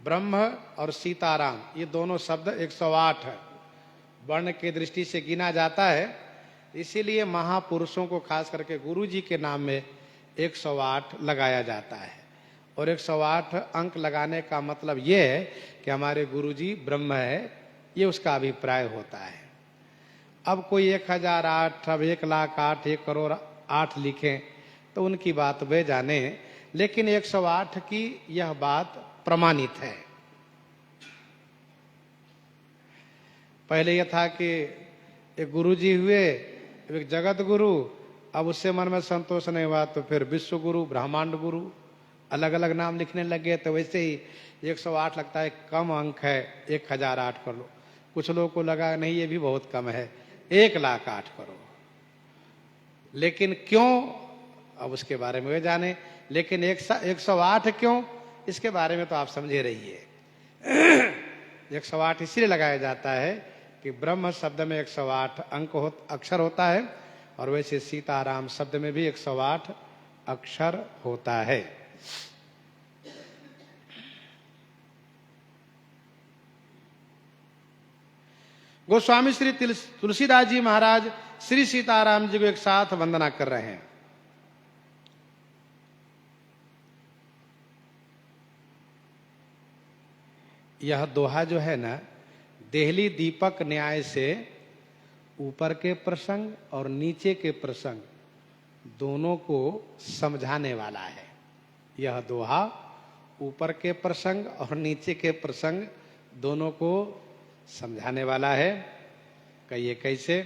ब्रह्म और सीताराम ये दोनों शब्द 108 वर्ण के दृष्टि से गिना जाता है। इसीलिए महापुरुषों को खास करके गुरु जी के नाम में 108 लगाया जाता है। और 108 अंक लगाने का मतलब ये है कि हमारे गुरु जी ब्रह्म है, ये उसका अभिप्राय होता है। अब कोई 1008, अब 1,08,000, 1 करोड़ 8 लिखें तो उनकी बात वे जाने, लेकिन 108 की यह बात प्रमाणित है। पहले यह था कि एक गुरु जी हुए, एक जगत गुरु, अब उससे मन में संतोष नहीं हुआ तो फिर विश्व गुरु, ब्रह्मांड गुरु, अलग अलग नाम लिखने लगे। तो वैसे ही 108 लगता है कम अंक है, 1008 कर लो। कुछ लोगों को लगा नहीं ये भी बहुत कम है, 1,08,000 करो। लेकिन क्यों, अब उसके बारे में वे जाने। लेकिन 108 क्यों, इसके बारे में तो आप समझे रहिए। 108 इसलिए लगाया जाता है कि ब्रह्म शब्द में 108 अक्षर होता है और वैसे सीताराम शब्द में भी 108 अक्षर होता है। गोस्वामी श्री तुलसीदास जी महाराज श्री सीताराम जी को एक साथ वंदना कर रहे हैं। यह दोहा जो है ना, देहली दीपक न्याय से ऊपर के प्रसंग और नीचे के प्रसंग दोनों को समझाने वाला है। यह दोहा ऊपर के प्रसंग और नीचे के प्रसंग दोनों को समझाने वाला है। कहिए कैसे?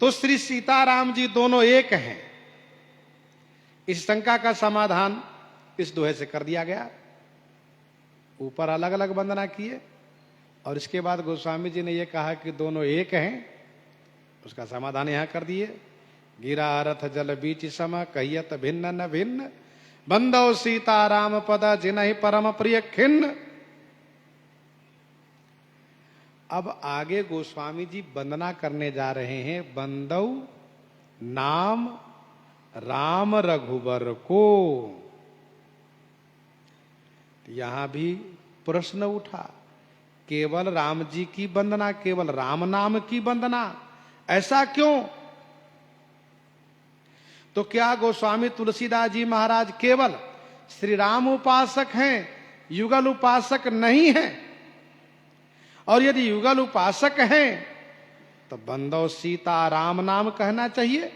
तो श्री सीताराम जी दोनों एक हैं, इस शंका का समाधान इस दोहे से कर दिया गया। ऊपर अलग अलग वंदना किए और इसके बाद गोस्वामी जी ने यह कहा कि दोनों एक हैं, उसका समाधान यहां कर दिए। गिरा रथ जल बीच सम कहियत भिन्न न भिन्न, बंदो सीताराम पद जिनहि परम प्रिय खिन्न। अब आगे गोस्वामी जी वंदना करने जा रहे हैं बंदौ नाम राम रघुबर को। यहां भी प्रश्न उठा, केवल राम जी की वंदना, केवल राम नाम की वंदना, ऐसा क्यों? तो क्या गोस्वामी तुलसीदास जी महाराज केवल श्री राम उपासक हैं, युगल उपासक नहीं हैं? और यदि युगल उपासक हैं तो बंदो सीता राम नाम कहना चाहिए।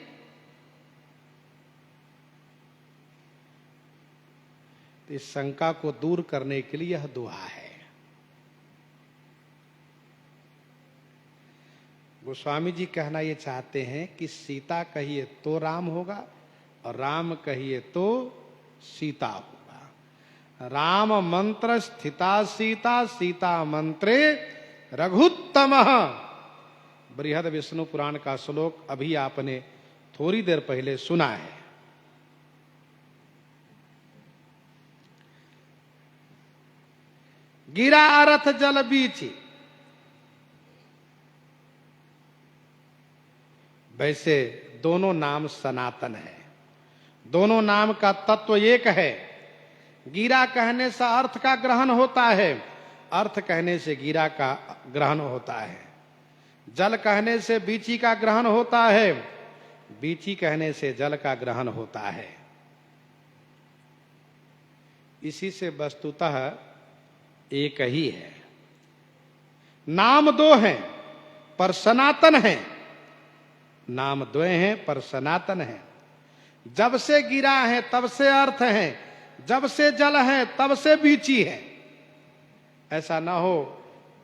तो इस शंका को दूर करने के लिए यह दोहा है। गोस्वामी जी कहना ये चाहते हैं कि सीता कहिए तो राम होगा और राम कहिए तो सीता होगा। राम मंत्र स्थिता सीता, सीता मंत्रे रघुत्तमः। बृहद विष्णु पुराण का श्लोक अभी आपने थोड़ी देर पहले सुना है। गिरा रथ जल बीच, वैसे दोनों नाम सनातन है, दोनों नाम का तत्व एक है। गिरा कहने से अर्थ का ग्रहण होता है, अर्थ कहने से गिरा का ग्रहण होता है। जल कहने से बीची का ग्रहण होता है, बीची कहने से जल का ग्रहण होता है। इसी से वस्तुतः एक ही है। नाम दो हैं पर सनातन हैं, नाम दो हैं पर सनातन हैं। जब से गिरा है तब से अर्थ है, जब से जल है तब से बीची है। ऐसा ना हो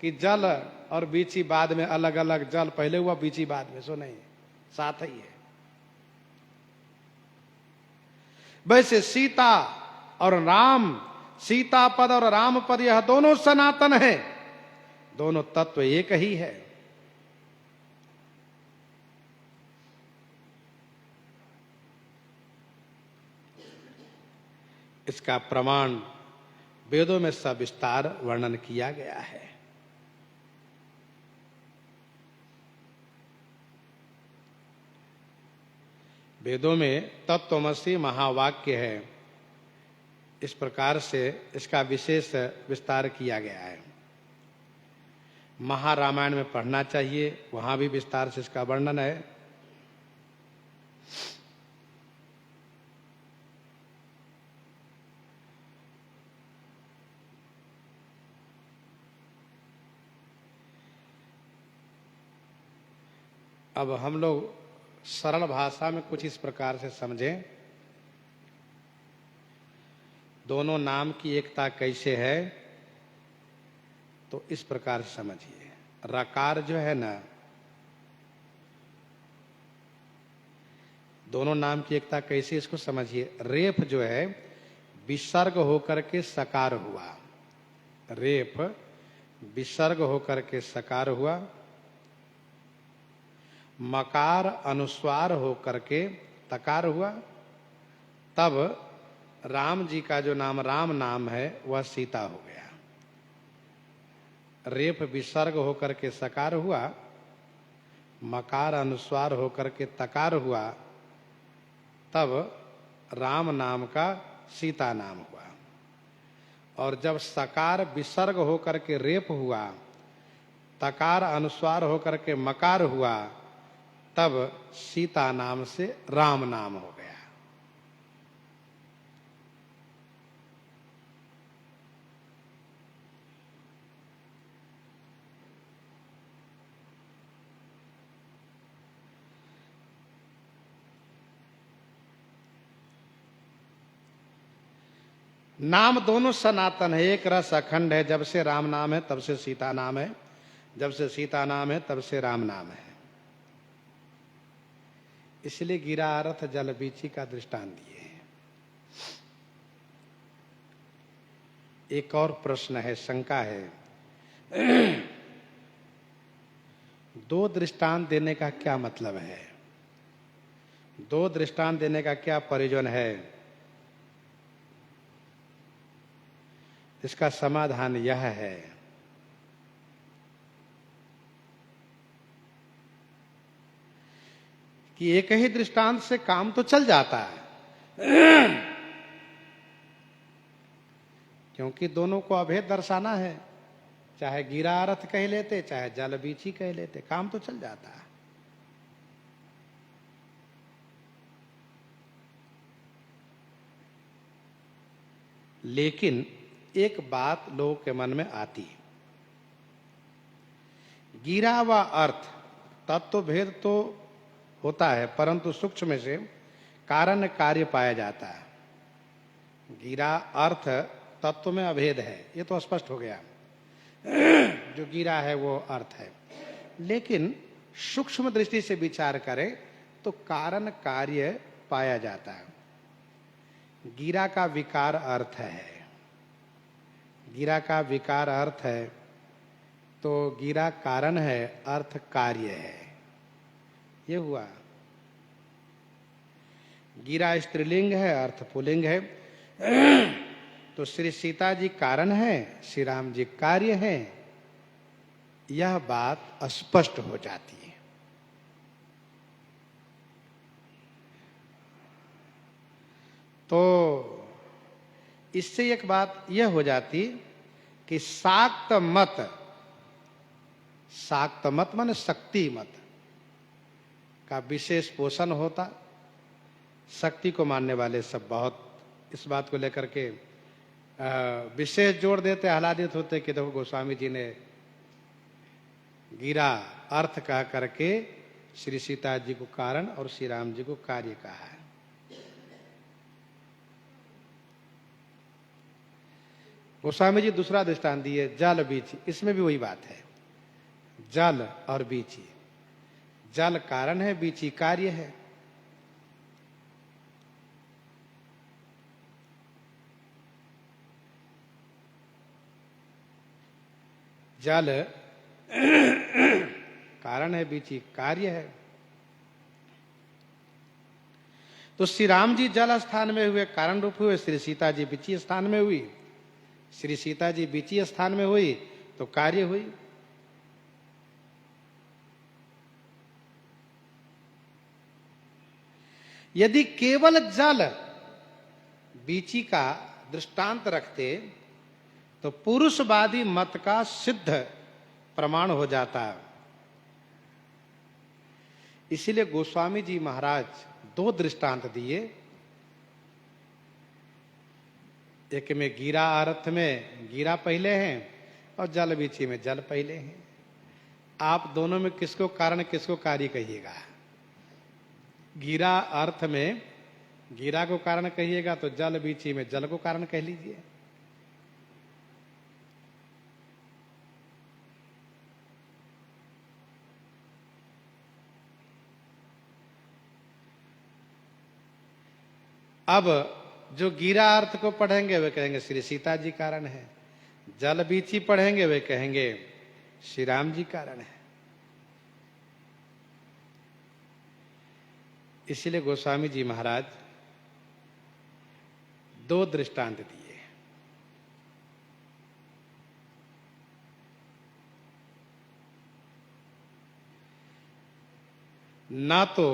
कि जल और बीची बाद में अलग अलग, जल पहले हुआ बीची बाद में, सो नहीं, साथ ही है। वैसे सीता और राम, सीता पद और राम पद, यह दोनों सनातन हैं, दोनों तत्व एक ही है। इसका प्रमाण वेदों में सविस्तार वर्णन किया गया है। वेदों में तत्वमसि महावाक्य है, इस प्रकार से इसका विशेष विस्तार किया गया है। महारामायण में पढ़ना चाहिए, वहां भी विस्तार से इसका वर्णन है। अब हम लोग सरल भाषा में कुछ इस प्रकार से समझें, दोनों नाम की एकता कैसे है, तो इस प्रकार से समझिए। रकार जो है ना, दोनों नाम की एकता कैसे, इसको समझिए। रेफ जो है विसर्ग होकर के सकार हुआ, रेफ विसर्ग होकर के सकार हुआ। मकार अनुस्वार होकर के तकार हुआ, तब राम जी का जो नाम राम नाम है वह सीता हो गया। रेफ विसर्ग होकर के सकार हुआ, मकार अनुस्वार होकर के तकार हुआ, तब राम नाम का सीता नाम हुआ। और जब सकार विसर्ग होकर के रेफ हुआ, तकार अनुस्वार होकर के मकार हुआ, तब सीता नाम से राम नाम हो गया। नाम दोनों सनातन है, एक रस अखंड है। जब से राम नाम है तब से सीता नाम है, जब से सीता नाम है तब से राम नाम है। इसलिए गिरा अर्थ जल बीची का दृष्टांत दिए हैं। एक और प्रश्न है, शंका है, दो दृष्टांत देने का क्या मतलब है? दो दृष्टांत देने का क्या प्रयोजन है? इसका समाधान यह है कि एक ही दृष्टांत से काम तो चल जाता है, क्योंकि दोनों को अभेद दर्शाना है। चाहे गिरा अर्थ कह लेते, चाहे जल बीची कह लेते, काम तो चल जाता है। लेकिन एक बात लोगों के मन में आती है, गिरा व अर्थ तत्व भेद तो होता है, परंतु सूक्ष्म से कारण कार्य पाया जाता है। गिरा अर्थ तत्व में अभेद है, ये तो स्पष्ट हो गया। जो गिरा है वो अर्थ है, लेकिन सूक्ष्म दृष्टि से विचार करें तो कारण कार्य पाया जाता है। गिरा का विकार अर्थ है, गिरा का विकार अर्थ है, तो गिरा कारण है, अर्थ कार्य है। ये हुआ। गिरा स्त्रीलिंग है, अर्थ पुल्लिंग है, तो श्री सीता जी कारण है, श्री राम जी कार्य है। यह बात स्पष्ट हो जाती है। तो इससे एक बात यह हो जाती कि शाक्त मत, शाक्त मत माने शक्ति मत का विशेष पोषण होता। शक्ति को मानने वाले सब बहुत इस बात को लेकर के विशेष जोर देते, आह्लादित होते कि देखो गोस्वामी जी ने गिरा अर्थ कह करके श्री सीता जी को कारण और श्री राम जी को कार्य कहा है। गोस्वामी जी दूसरा दृष्टांत दिए, जल बीची। इसमें भी वही बात है, जल और बीची। जल कारण है, बीची कार्य है। जल कारण है, बीची कार्य है। तो श्री राम जी जल स्थान में हुए, कारण रूप हुए, श्री सीता जी बीची स्थान में हुई। श्री सीता जी बीची स्थान में हुई तो कार्य हुई। यदि केवल जल बीची का दृष्टांत रखते तो पुरुषवादी मत का सिद्ध प्रमाण हो जाता है। इसीलिए गोस्वामी जी महाराज दो दृष्टांत दिए। एक में गिरा अर्थ में गिरा पहले हैं और जल बीची में जल पहले हैं। आप दोनों में किसको कारण किसको कार्य कहिएगा? गिरा अर्थ में गिरा को कारण कहिएगा तो जल बीची में जल को कारण कह लीजिए। अब जो गिरा अर्थ को पढ़ेंगे वे कहेंगे श्री सीता जी कारण है, जल बीची पढ़ेंगे वे कहेंगे श्री राम जी कारण है। इसलिए गोस्वामी जी महाराज दो दृष्टांत दिए। ना तो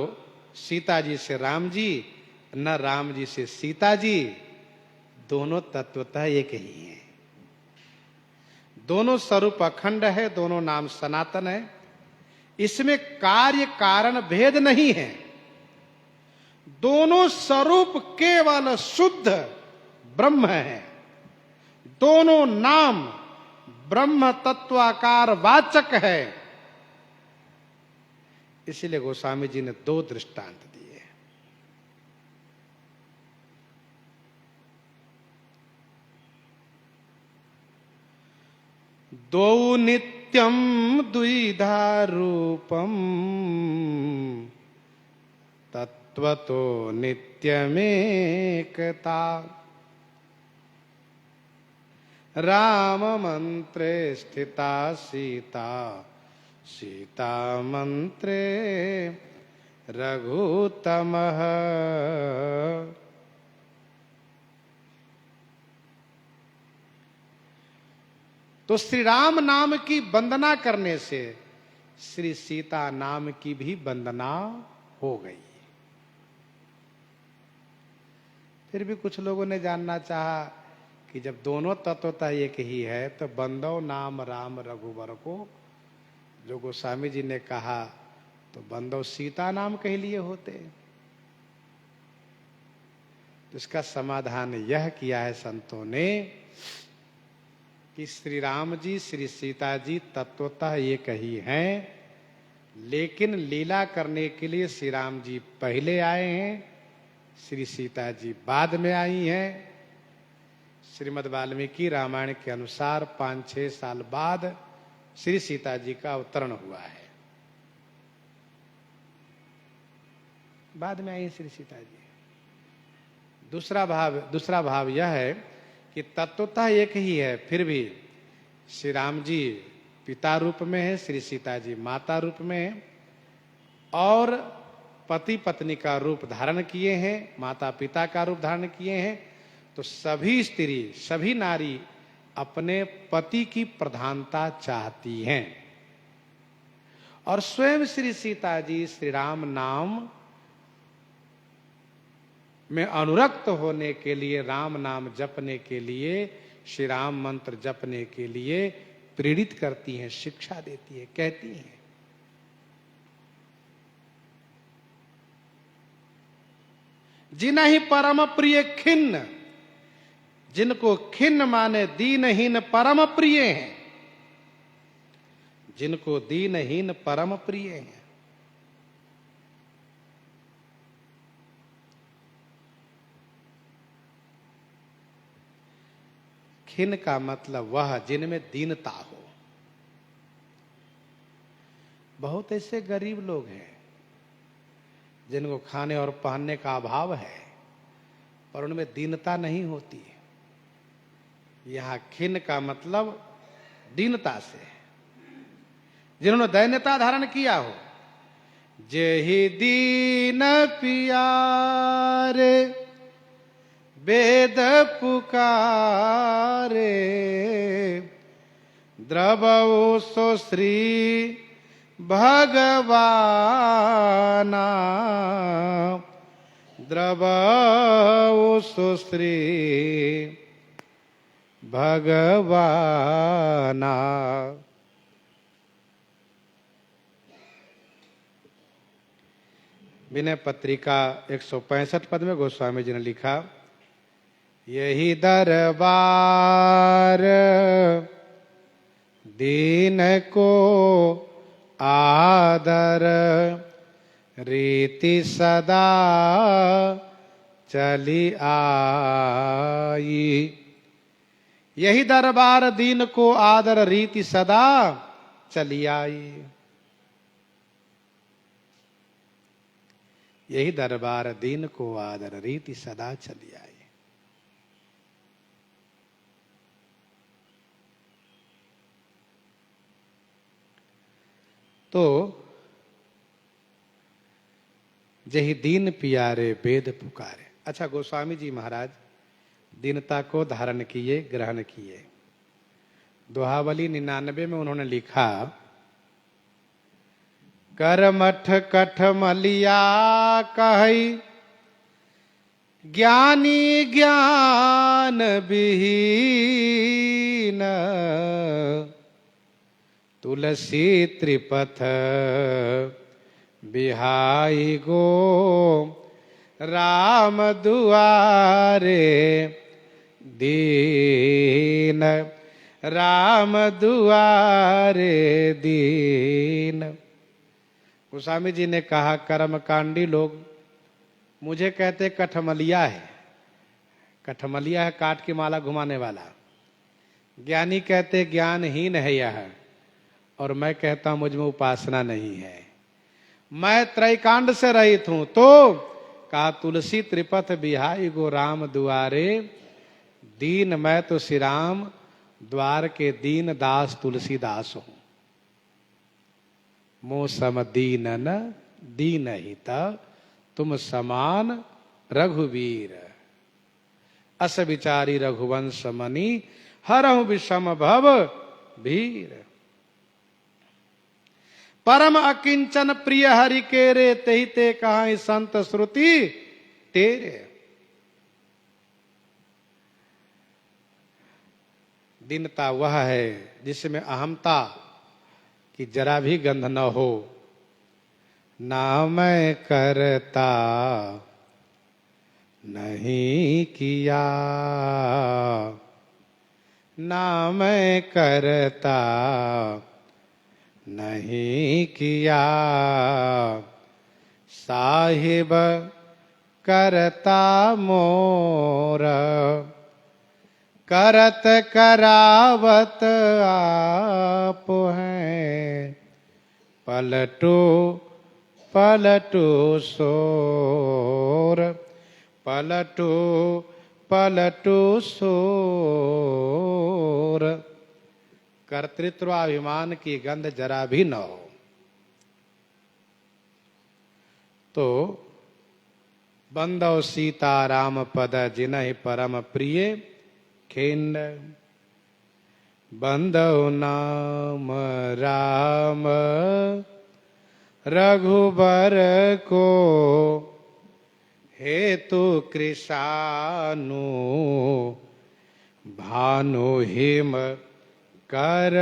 सीता जी से राम जी, न राम जी से सीता जी, दोनों तत्वतः एक ही हैं। दोनों स्वरूप अखंड है, दोनों नाम सनातन है। इसमें कार्य कारण भेद नहीं है। दोनों स्वरूप केवल शुद्ध ब्रह्म है। दोनों नाम ब्रह्म तत्वाकार वाचक है। इसलिए गोस्वामी जी ने दो दृष्टांत दिए। द्वौ नित्यं द्विधा रूपम तत्वतो नित्यमेकता। राम मंत्रे स्थिता सीता, सीता मंत्रे रघुत्तमः। तो श्री राम नाम की वंदना करने से श्री सीता नाम की भी वंदना हो गई। फिर भी कुछ लोगों ने जानना चाहा कि जब दोनों तत्वता एक ही है तो बंदो नाम राम रघुवर को जो गोस्वामी जी ने कहा तो बंदो सीता नाम कह लिए होते। तो इसका समाधान यह किया है संतों ने कि श्री राम जी श्री सीता जी तत्वतः एक ही हैं, लेकिन लीला करने के लिए श्री राम जी पहले आए हैं, श्री सीता जी बाद में आई हैं। श्रीमद् वाल्मीकि रामायण के अनुसार 5-6 साल बाद श्री सीता जी का अवतरण हुआ है, बाद में आई श्री सीता जी। दूसरा भाव यह है कि तत्वतः एक ही है, फिर भी श्री राम जी पिता रूप में है, श्री सीता जी माता रूप में है, और पति पत्नी का रूप धारण किए हैं, माता पिता का रूप धारण किए हैं। तो सभी स्त्री सभी नारी अपने पति की प्रधानता चाहती हैं, और स्वयं श्री सीता जी श्री राम नाम में अनुरक्त होने के लिए, राम नाम जपने के लिए, श्री राम मंत्र जपने के लिए प्रेरित करती हैं, शिक्षा देती हैं, कहती हैं। जिन्हि परम प्रिय खिन्न, जिनको खिन्न माने दीनहीन परम प्रिय हैं, जिनको दीनहीन परम प्रिय हैं। खिन्न का मतलब वह जिनमें दीनता हो। बहुत ऐसे गरीब लोग हैं जिनको खाने और पहनने का अभाव है, पर उनमें दीनता नहीं होती। यहां खिन्न का मतलब दीनता से, जिन्होंने दैन्यता धारण किया हो। जेहि दीन पियारे वेद पुकारे, द्रवौ सो श्री भगवाना, द्रवौ सो श्री भगवाना। विनय पत्रिका 165 पद में गोस्वामी जी ने लिखा, यही दरबार दीन को आदर रीति सदा चली आई। यही दरबार दीन को आदर रीति सदा चली आई। यही दरबार दीन को आदर रीति सदा चली आई। तो जही दीन पियारे वेद पुकारे। अच्छा, गोस्वामी जी महाराज दीनता को धारण किए, ग्रहण किए। दोहावली 99 में उन्होंने लिखा, करमठ कठ मलिया कहि ज्ञानी ज्ञान विहीन, तुलसी त्रिपथ बिहाई गो राम दुआरे दीन, राम दुआरे दीन। गोस्वामी जी ने कहा, कर्मकांडी लोग मुझे कहते कठमलिया है। कठमलिया है काट की माला घुमाने वाला। ज्ञानी कहते ज्ञानहीन है यह, और मैं कहता हूं मुझ में उपासना नहीं है, मैं त्रैकांड से रहित हूं। तो कहा तुलसी त्रिपथ बिहाई गो राम दुआरे, दीन मैं तो श्री राम द्वार के दीन दास तुलसीदास हूं। मो सम दीनन दीन हित, तुम समान रघुवीर, अस विचारी रघुवंश मणि, हरहु विषम भव भीर। परम अकिंचन प्रिय हरि के रे, तेहि ते कहाई संत श्रुति तेरे। दीनता वह है जिसमें अहमता की जरा भी गंध न हो। ना मैं करता नहीं किया, ना मैं करता नहीं किया, साहिब करता मोर, करत करावत आप हैं, पलटो पलटो सोर, पलटो पलटो सोर। कर्तृत्वाभिमान की गंध जरा भी न हो। तो बंदौ सीता राम पद जिनहि परम प्रिय खिंड, बंदौ नाम राम रघुबर को, हेतु कृषानु भानु हिम कर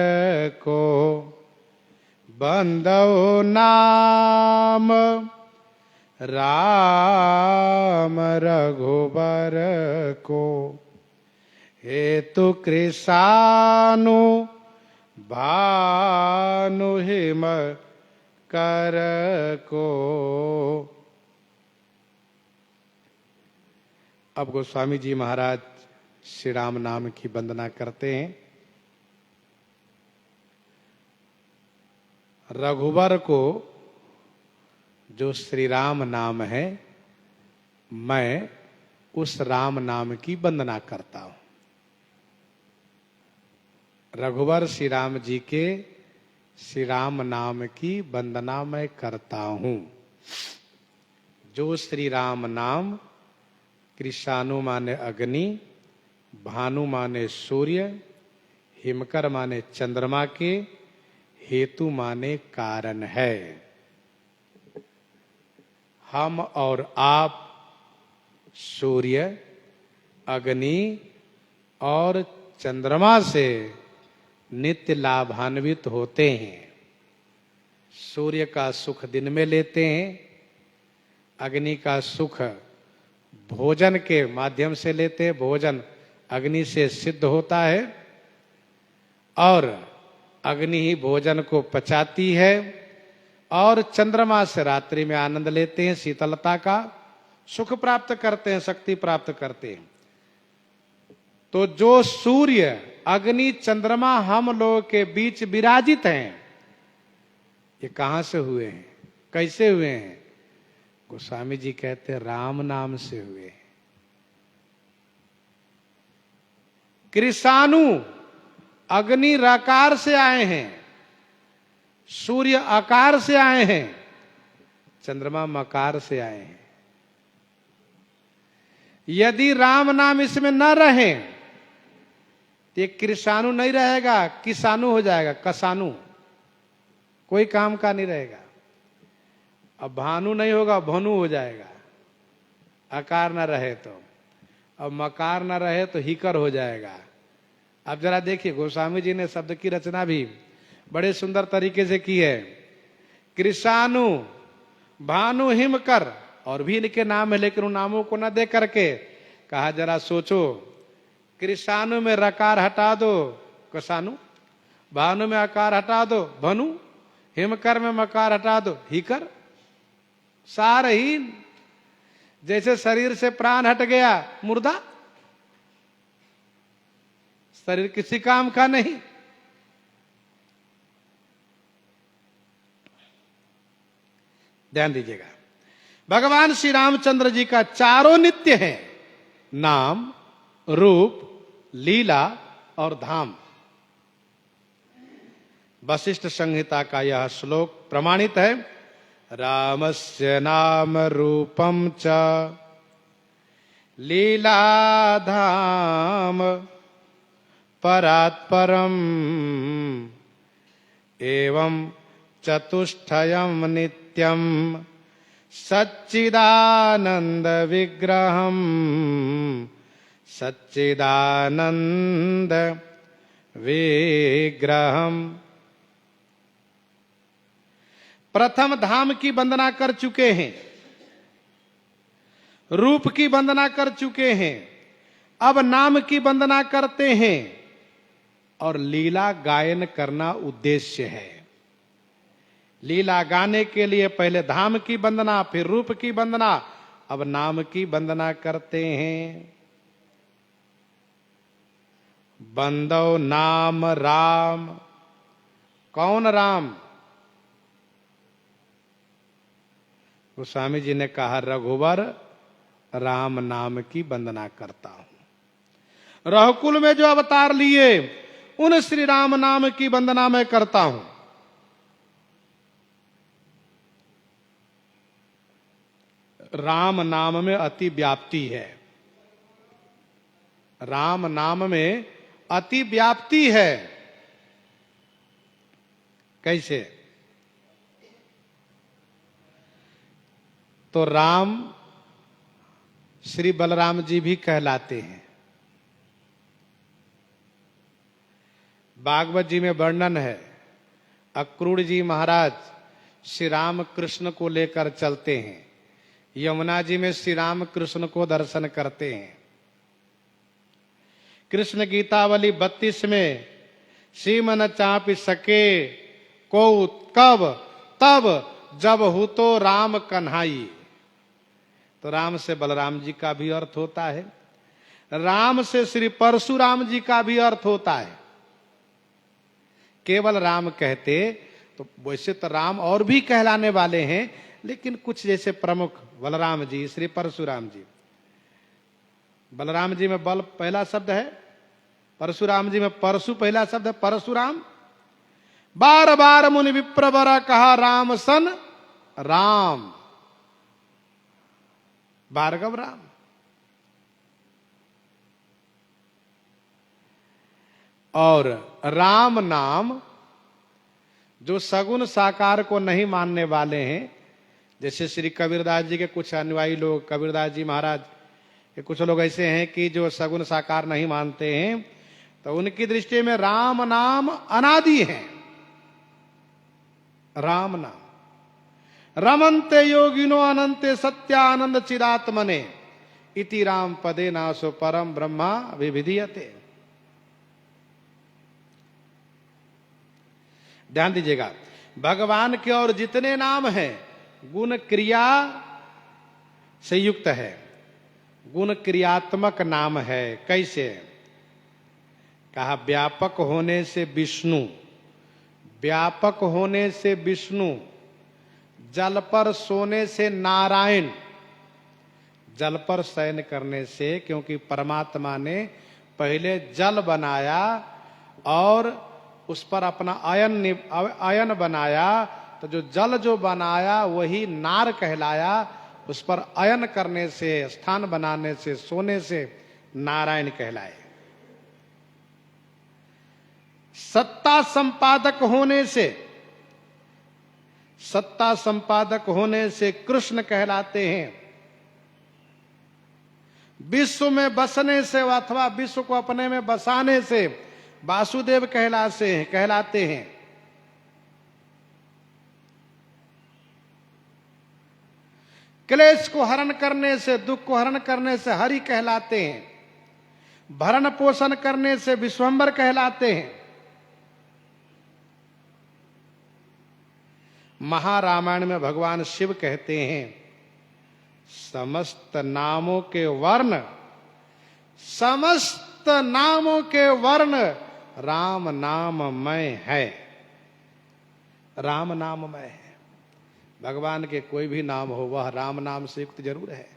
को, बंदौ नाम राम रघुबर को, हेतु कृषानु भानु हिम कर को। अब गोस्वामी जी महाराज श्री राम नाम की वंदना करते हैं। रघुवर को जो श्री राम नाम है, मैं उस राम नाम की वंदना करता हूं। रघुवर श्री राम जी के श्री राम नाम की वंदना मैं करता हूं। जो श्री राम नाम कृषानु माने अग्नि, भानु माने सूर्य, हिमकर माने चंद्रमा के, हेतु माने कारण है। हम और आप सूर्य, अग्नि और चंद्रमा से नित्य लाभान्वित होते हैं। सूर्य का सुख दिन में लेते हैं, अग्नि का सुख भोजन के माध्यम से लेते हैं, भोजन अग्नि से सिद्ध होता है और अग्नि ही भोजन को पचाती है, और चंद्रमा से रात्रि में आनंद लेते हैं, शीतलता का सुख प्राप्त करते हैं, शक्ति प्राप्त करते हैं। तो जो सूर्य, अग्नि, चंद्रमा हम लोगों के बीच विराजित हैं, ये कहां से हुए हैं, कैसे हुए हैं? गोस्वामी जी कहते हैं राम नाम से हुए। कृषानु अग्नि रकार से आए हैं, सूर्य आकार से आए हैं, चंद्रमा मकार से आए हैं। यदि राम नाम इसमें न रहे तो ये कृषानु नहीं रहेगा, किसानु हो जाएगा, कसानु, कोई काम का नहीं रहेगा। अब भानु नहीं होगा, भनु हो जाएगा, आकार न रहे तो। अब मकार न रहे तो हिकर हो जाएगा। अब जरा देखिए, गोस्वामी जी ने शब्द की रचना भी बड़े सुंदर तरीके से की है। कृषानु, भानु, हिमकर, और भी इनके नाम है, लेकिन उन नामों को न दे करके कहा जरा सोचो, कृषानु में रकार हटा दो, कसानु, भानु में आकार हटा दो, भनु, हिमकर में मकार हटा दो, हिकर, सारहीन। जैसे शरीर से प्राण हट गया, मुर्दा, शरीर किसी काम का नहीं। ध्यान दीजिएगा, भगवान श्री रामचंद्र जी का चारों नित्य है, नाम, रूप, लीला और धाम। वशिष्ठ संहिता का यह श्लोक प्रमाणित है। रामस्य नाम रूपम च लीला धाम परात्परम एवं चतुष्टयम नित्यम सच्चिदानंद विग्रहम सच्चिदानंद विग्रहम। प्रथम धाम की वंदना कर चुके हैं, रूप की वंदना कर चुके हैं, अब नाम की वंदना करते हैं और लीला गायन करना उद्देश्य है। लीला गाने के लिए पहले धाम की वंदना, फिर रूप की वंदना, अब नाम की वंदना करते हैं। बंदो नाम राम। कौन राम? गोस्वामी जी ने कहा, रघुवर राम नाम की वंदना करता हूं। रघुकुल में जो अवतार लिए उन श्री राम नाम की वंदना मैं करता हूं। राम नाम में अति व्याप्ति है, राम नाम में अति व्याप्ति है। कैसे? तो राम श्री बलराम जी भी कहलाते हैं। भागवत जी में वर्णन है, अक्रूर जी महाराज श्री राम कृष्ण को लेकर चलते हैं, यमुना जी में श्री राम कृष्ण को दर्शन करते हैं। कृष्ण गीतावली 32 में सीमन चापि सके को कब तब जब हु तो राम कन्हाई। तो राम से बलराम जी का भी अर्थ होता है, राम से श्री परशुराम जी का भी अर्थ होता है। केवल राम कहते तो वैसे तो राम और भी कहलाने वाले हैं, लेकिन कुछ जैसे प्रमुख बलराम जी, श्री परशुराम जी। बलराम जी में बल पहला शब्द है, परशुराम जी में परशु पहला शब्द है, परशुराम। बार बार मुनि विप्रवर कहा राम सन राम, भार्गव राम। और राम नाम जो सगुण साकार को नहीं मानने वाले हैं, जैसे श्री कबीरदास जी के कुछ अनुयायी लोग, कबीरदास जी महाराज के कुछ लोग ऐसे हैं कि जो सगुण साकार नहीं मानते हैं, तो उनकी दृष्टि में राम नाम अनादि है। राम नाम रमन्ते योगिनो अनंते सत्यानंद चिदात्मने इति राम पदे नासो परम ब्रह्मा विविधीयते। ध्यान दीजिएगा, भगवान के और जितने नाम हैं गुण क्रिया से युक्त है, गुण क्रियात्मक नाम है। कैसे? कहा व्यापक होने से विष्णु, व्यापक होने से विष्णु, जल पर सोने से नारायण, जल पर शयन करने से, क्योंकि परमात्मा ने पहले जल बनाया और उस पर अपना अयन बनाया, तो जो जल जो बनाया वही नार कहलाया। उस पर अयन करने से, स्थान बनाने से, सोने से नारायण कहलाए। सत्ता संपादक होने से, सत्ता संपादक होने से कृष्ण कहलाते हैं। विश्व में बसने से अथवा विश्व को अपने में बसाने से वासुदेव कहलाते हैं। क्लेश को हरण करने से, दुख को हरण करने से हरि कहलाते हैं। भरण पोषण करने से विश्वंभर कहलाते हैं। महारामायण में भगवान शिव कहते हैं, समस्त नामों के वर्ण समस्त समस्त नामों के वर्ण राम नाममय है। राम नाममय है। भगवान के कोई भी नाम हो वह राम नाम से युक्त जरूर है।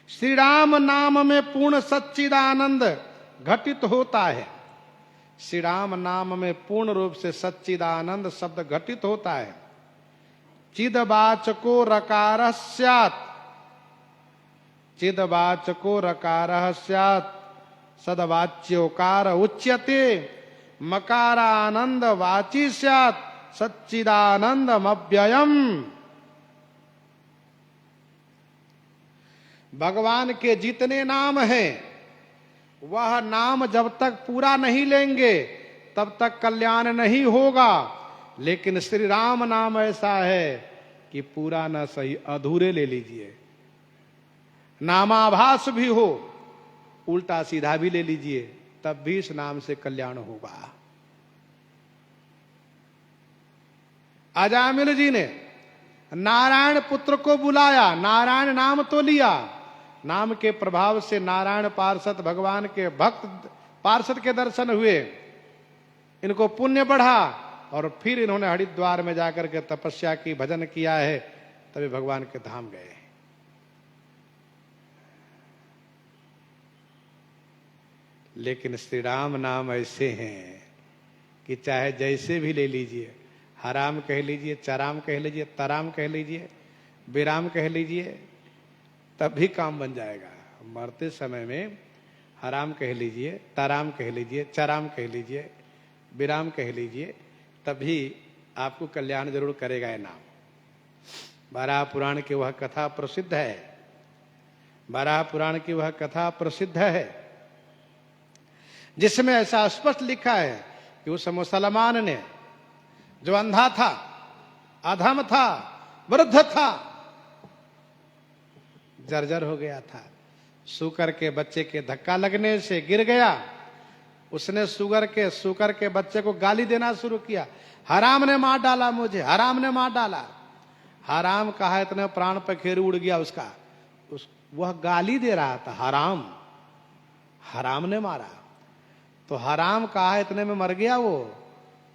श्री राम नाम में पूर्ण सच्चिदानंद घटित होता है। श्री राम नाम में पूर्ण रूप से सच्चिदानंद शब्द घटित होता है। चिदवाचको रकारः स्यात्, चिदवाचको रकारः स्यात्, सदवाच्योकार उच्यते, मकारानंद वाची स्यात्, सच्चिदानंदमव्ययम्। भगवान के जितने नाम हैं वह नाम जब तक पूरा नहीं लेंगे तब तक कल्याण नहीं होगा। लेकिन श्री राम नाम ऐसा है कि पूरा न सही अधूरे ले लीजिए, नामाभास भी हो, उल्टा सीधा भी ले लीजिए, तब भी इस नाम से कल्याण होगा। अजामिल जी ने नारायण पुत्र को बुलाया, नारायण नाम तो लिया, नाम के प्रभाव से नारायण पार्षद भगवान के भक्त पार्षद के दर्शन हुए, इनको पुण्य बढ़ा और फिर इन्होंने हरिद्वार में जाकर के तपस्या की, भजन किया है, तभी भगवान के धाम गए। लेकिन श्री राम नाम ऐसे हैं कि चाहे जैसे भी ले लीजिए, हराम कह लीजिए, चराम कह लीजिए, तराम कह लीजिए, विराम कह लीजिए, तब भी काम बन जाएगा। मरते समय में हराम कह लीजिए, तराम कह लीजिए, चराम कह लीजिए, विराम कह लीजिए, तभी आपको कल्याण जरूर करेगा ये नाम। बारह पुराण की वह कथा प्रसिद्ध है, बारह पुराण की वह कथा प्रसिद्ध है जिसमें ऐसा स्पष्ट लिखा है कि उस मुसलमान ने, जो अंधा था, अधम था, वृद्ध था, जर्जर हो गया था, सूकर के बच्चे के धक्का लगने से गिर गया, उसने सूकर के बच्चे को गाली देना शुरू किया, हराम ने मार डाला मुझे, हराम ने मार डाला। हराम कहा इतने प्राण पखेरु उड़ गया उसका, वह गाली दे रहा था, हराम, हराम ने मारा, तो हराम कहा इतने में मर गया वो।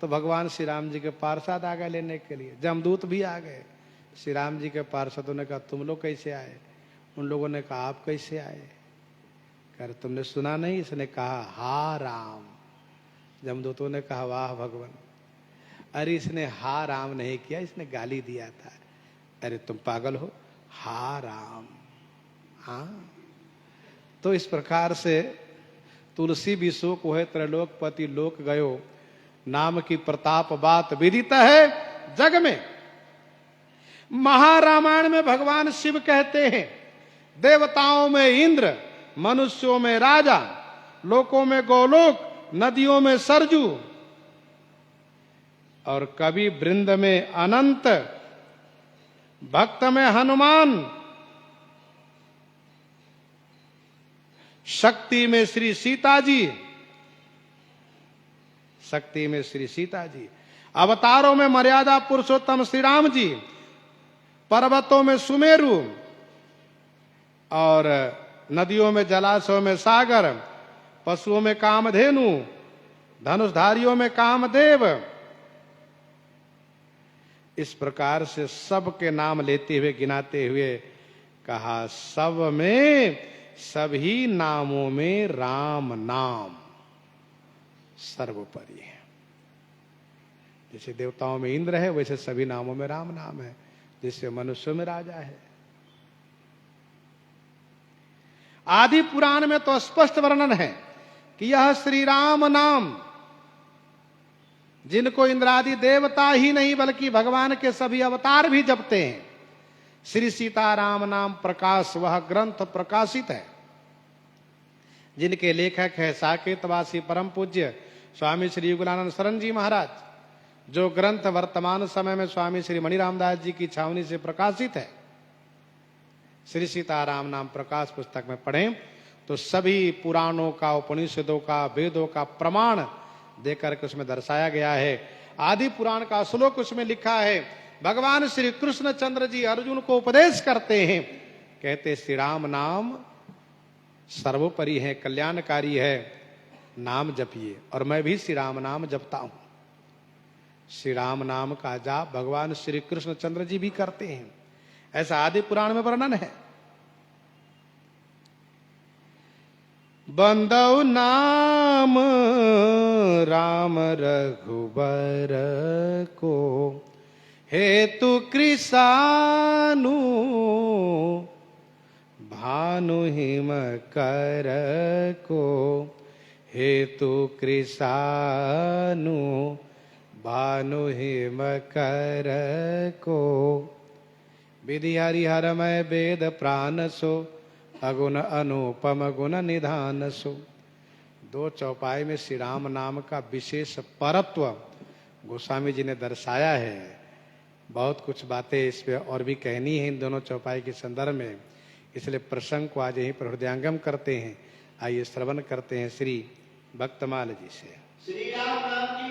तो भगवान श्री राम जी के पार्षद आ गए लेने के लिए, जमदूत भी आ गए। श्री राम जी के पार्षदों ने कहा तुम लोग कैसे आए? उन लोगों ने कहा आप कैसे आए? कह तुमने सुना नहीं? इसने कहा हा राम। जमदूतों ने कहा वाह भगवान, अरे इसने हा राम नहीं किया, इसने गाली दिया था। अरे तुम पागल हो, हा राम। हाँ, तो इस प्रकार से तुलसी भी शोक होए त्रैलोकपति लोक गयो, नाम की प्रताप बात विदित है जग में। महारामायण में भगवान शिव कहते हैं देवताओं में इंद्र, मनुष्यों में राजा, लोकों में गोलोक, नदियों में सरजू और कवि वृंद में अनंत, भक्त में हनुमान, शक्ति में श्री सीता जी, शक्ति में श्री सीता जी, अवतारों में मर्यादा पुरुषोत्तम श्री राम जी, पर्वतों में सुमेरु और नदियों में जलाशयों में सागर, पशुओं में कामधेनु, धनुषधारियों में कामदेव। इस प्रकार से सबके नाम लेते हुए, गिनाते हुए कहा सब में, सभी नामों में राम नाम सर्वोपरि है। जैसे देवताओं में इंद्र है वैसे सभी नामों में राम नाम है, जैसे मनुष्यों में राजा है। आदि पुराण में तो स्पष्ट वर्णन है कि यह श्री राम नाम, जिनको इंद्रादि देवता ही नहीं बल्कि भगवान के सभी अवतार भी जपते हैं। श्री सीताराम नाम प्रकाश वह ग्रंथ प्रकाशित है जिनके लेखक है साकेतवासी परम पूज्य स्वामी श्री युगलानंद शरण जी महाराज, जो ग्रंथ वर्तमान समय में स्वामी श्री मणि रामदास जी की छावनी से प्रकाशित है। श्री सीताराम नाम प्रकाश पुस्तक में पढ़ें तो सभी पुराणों का, उपनिषदों का, वेदों का प्रमाण देकर के उसमें दर्शाया गया है। आदि पुराण का श्लोक उसमें लिखा है। भगवान श्री कृष्ण चंद्र जी अर्जुन को उपदेश करते हैं, कहते श्री राम नाम सर्वोपरि है, कल्याणकारी है, नाम जपिए। और मैं भी श्री राम नाम जपता हूं। श्री राम नाम का जाप भगवान श्री कृष्ण चंद्र जी भी करते हैं, ऐसा आदि पुराण में वर्णन है। बंदौ नाम राम रघुबर को, हेतु कृषानु भानु हिम कर को, हेतु कृषानु भानु हिम कर को। विधि हरिहरमय वेद प्राण सो, अगुण अनुपम गुण निधान सो। दो चौपाई में श्री राम नाम का विशेष परत्व गोस्वामी जी ने दर्शाया है। बहुत कुछ बातें इस पे और भी कहनी है इन दोनों चौपाई के संदर्भ में, इसलिए प्रसंग को आज यहीं पर हृदयांगम करते हैं। आइए श्रवण करते हैं श्री भक्तमाल जी से। श्री राम नाम की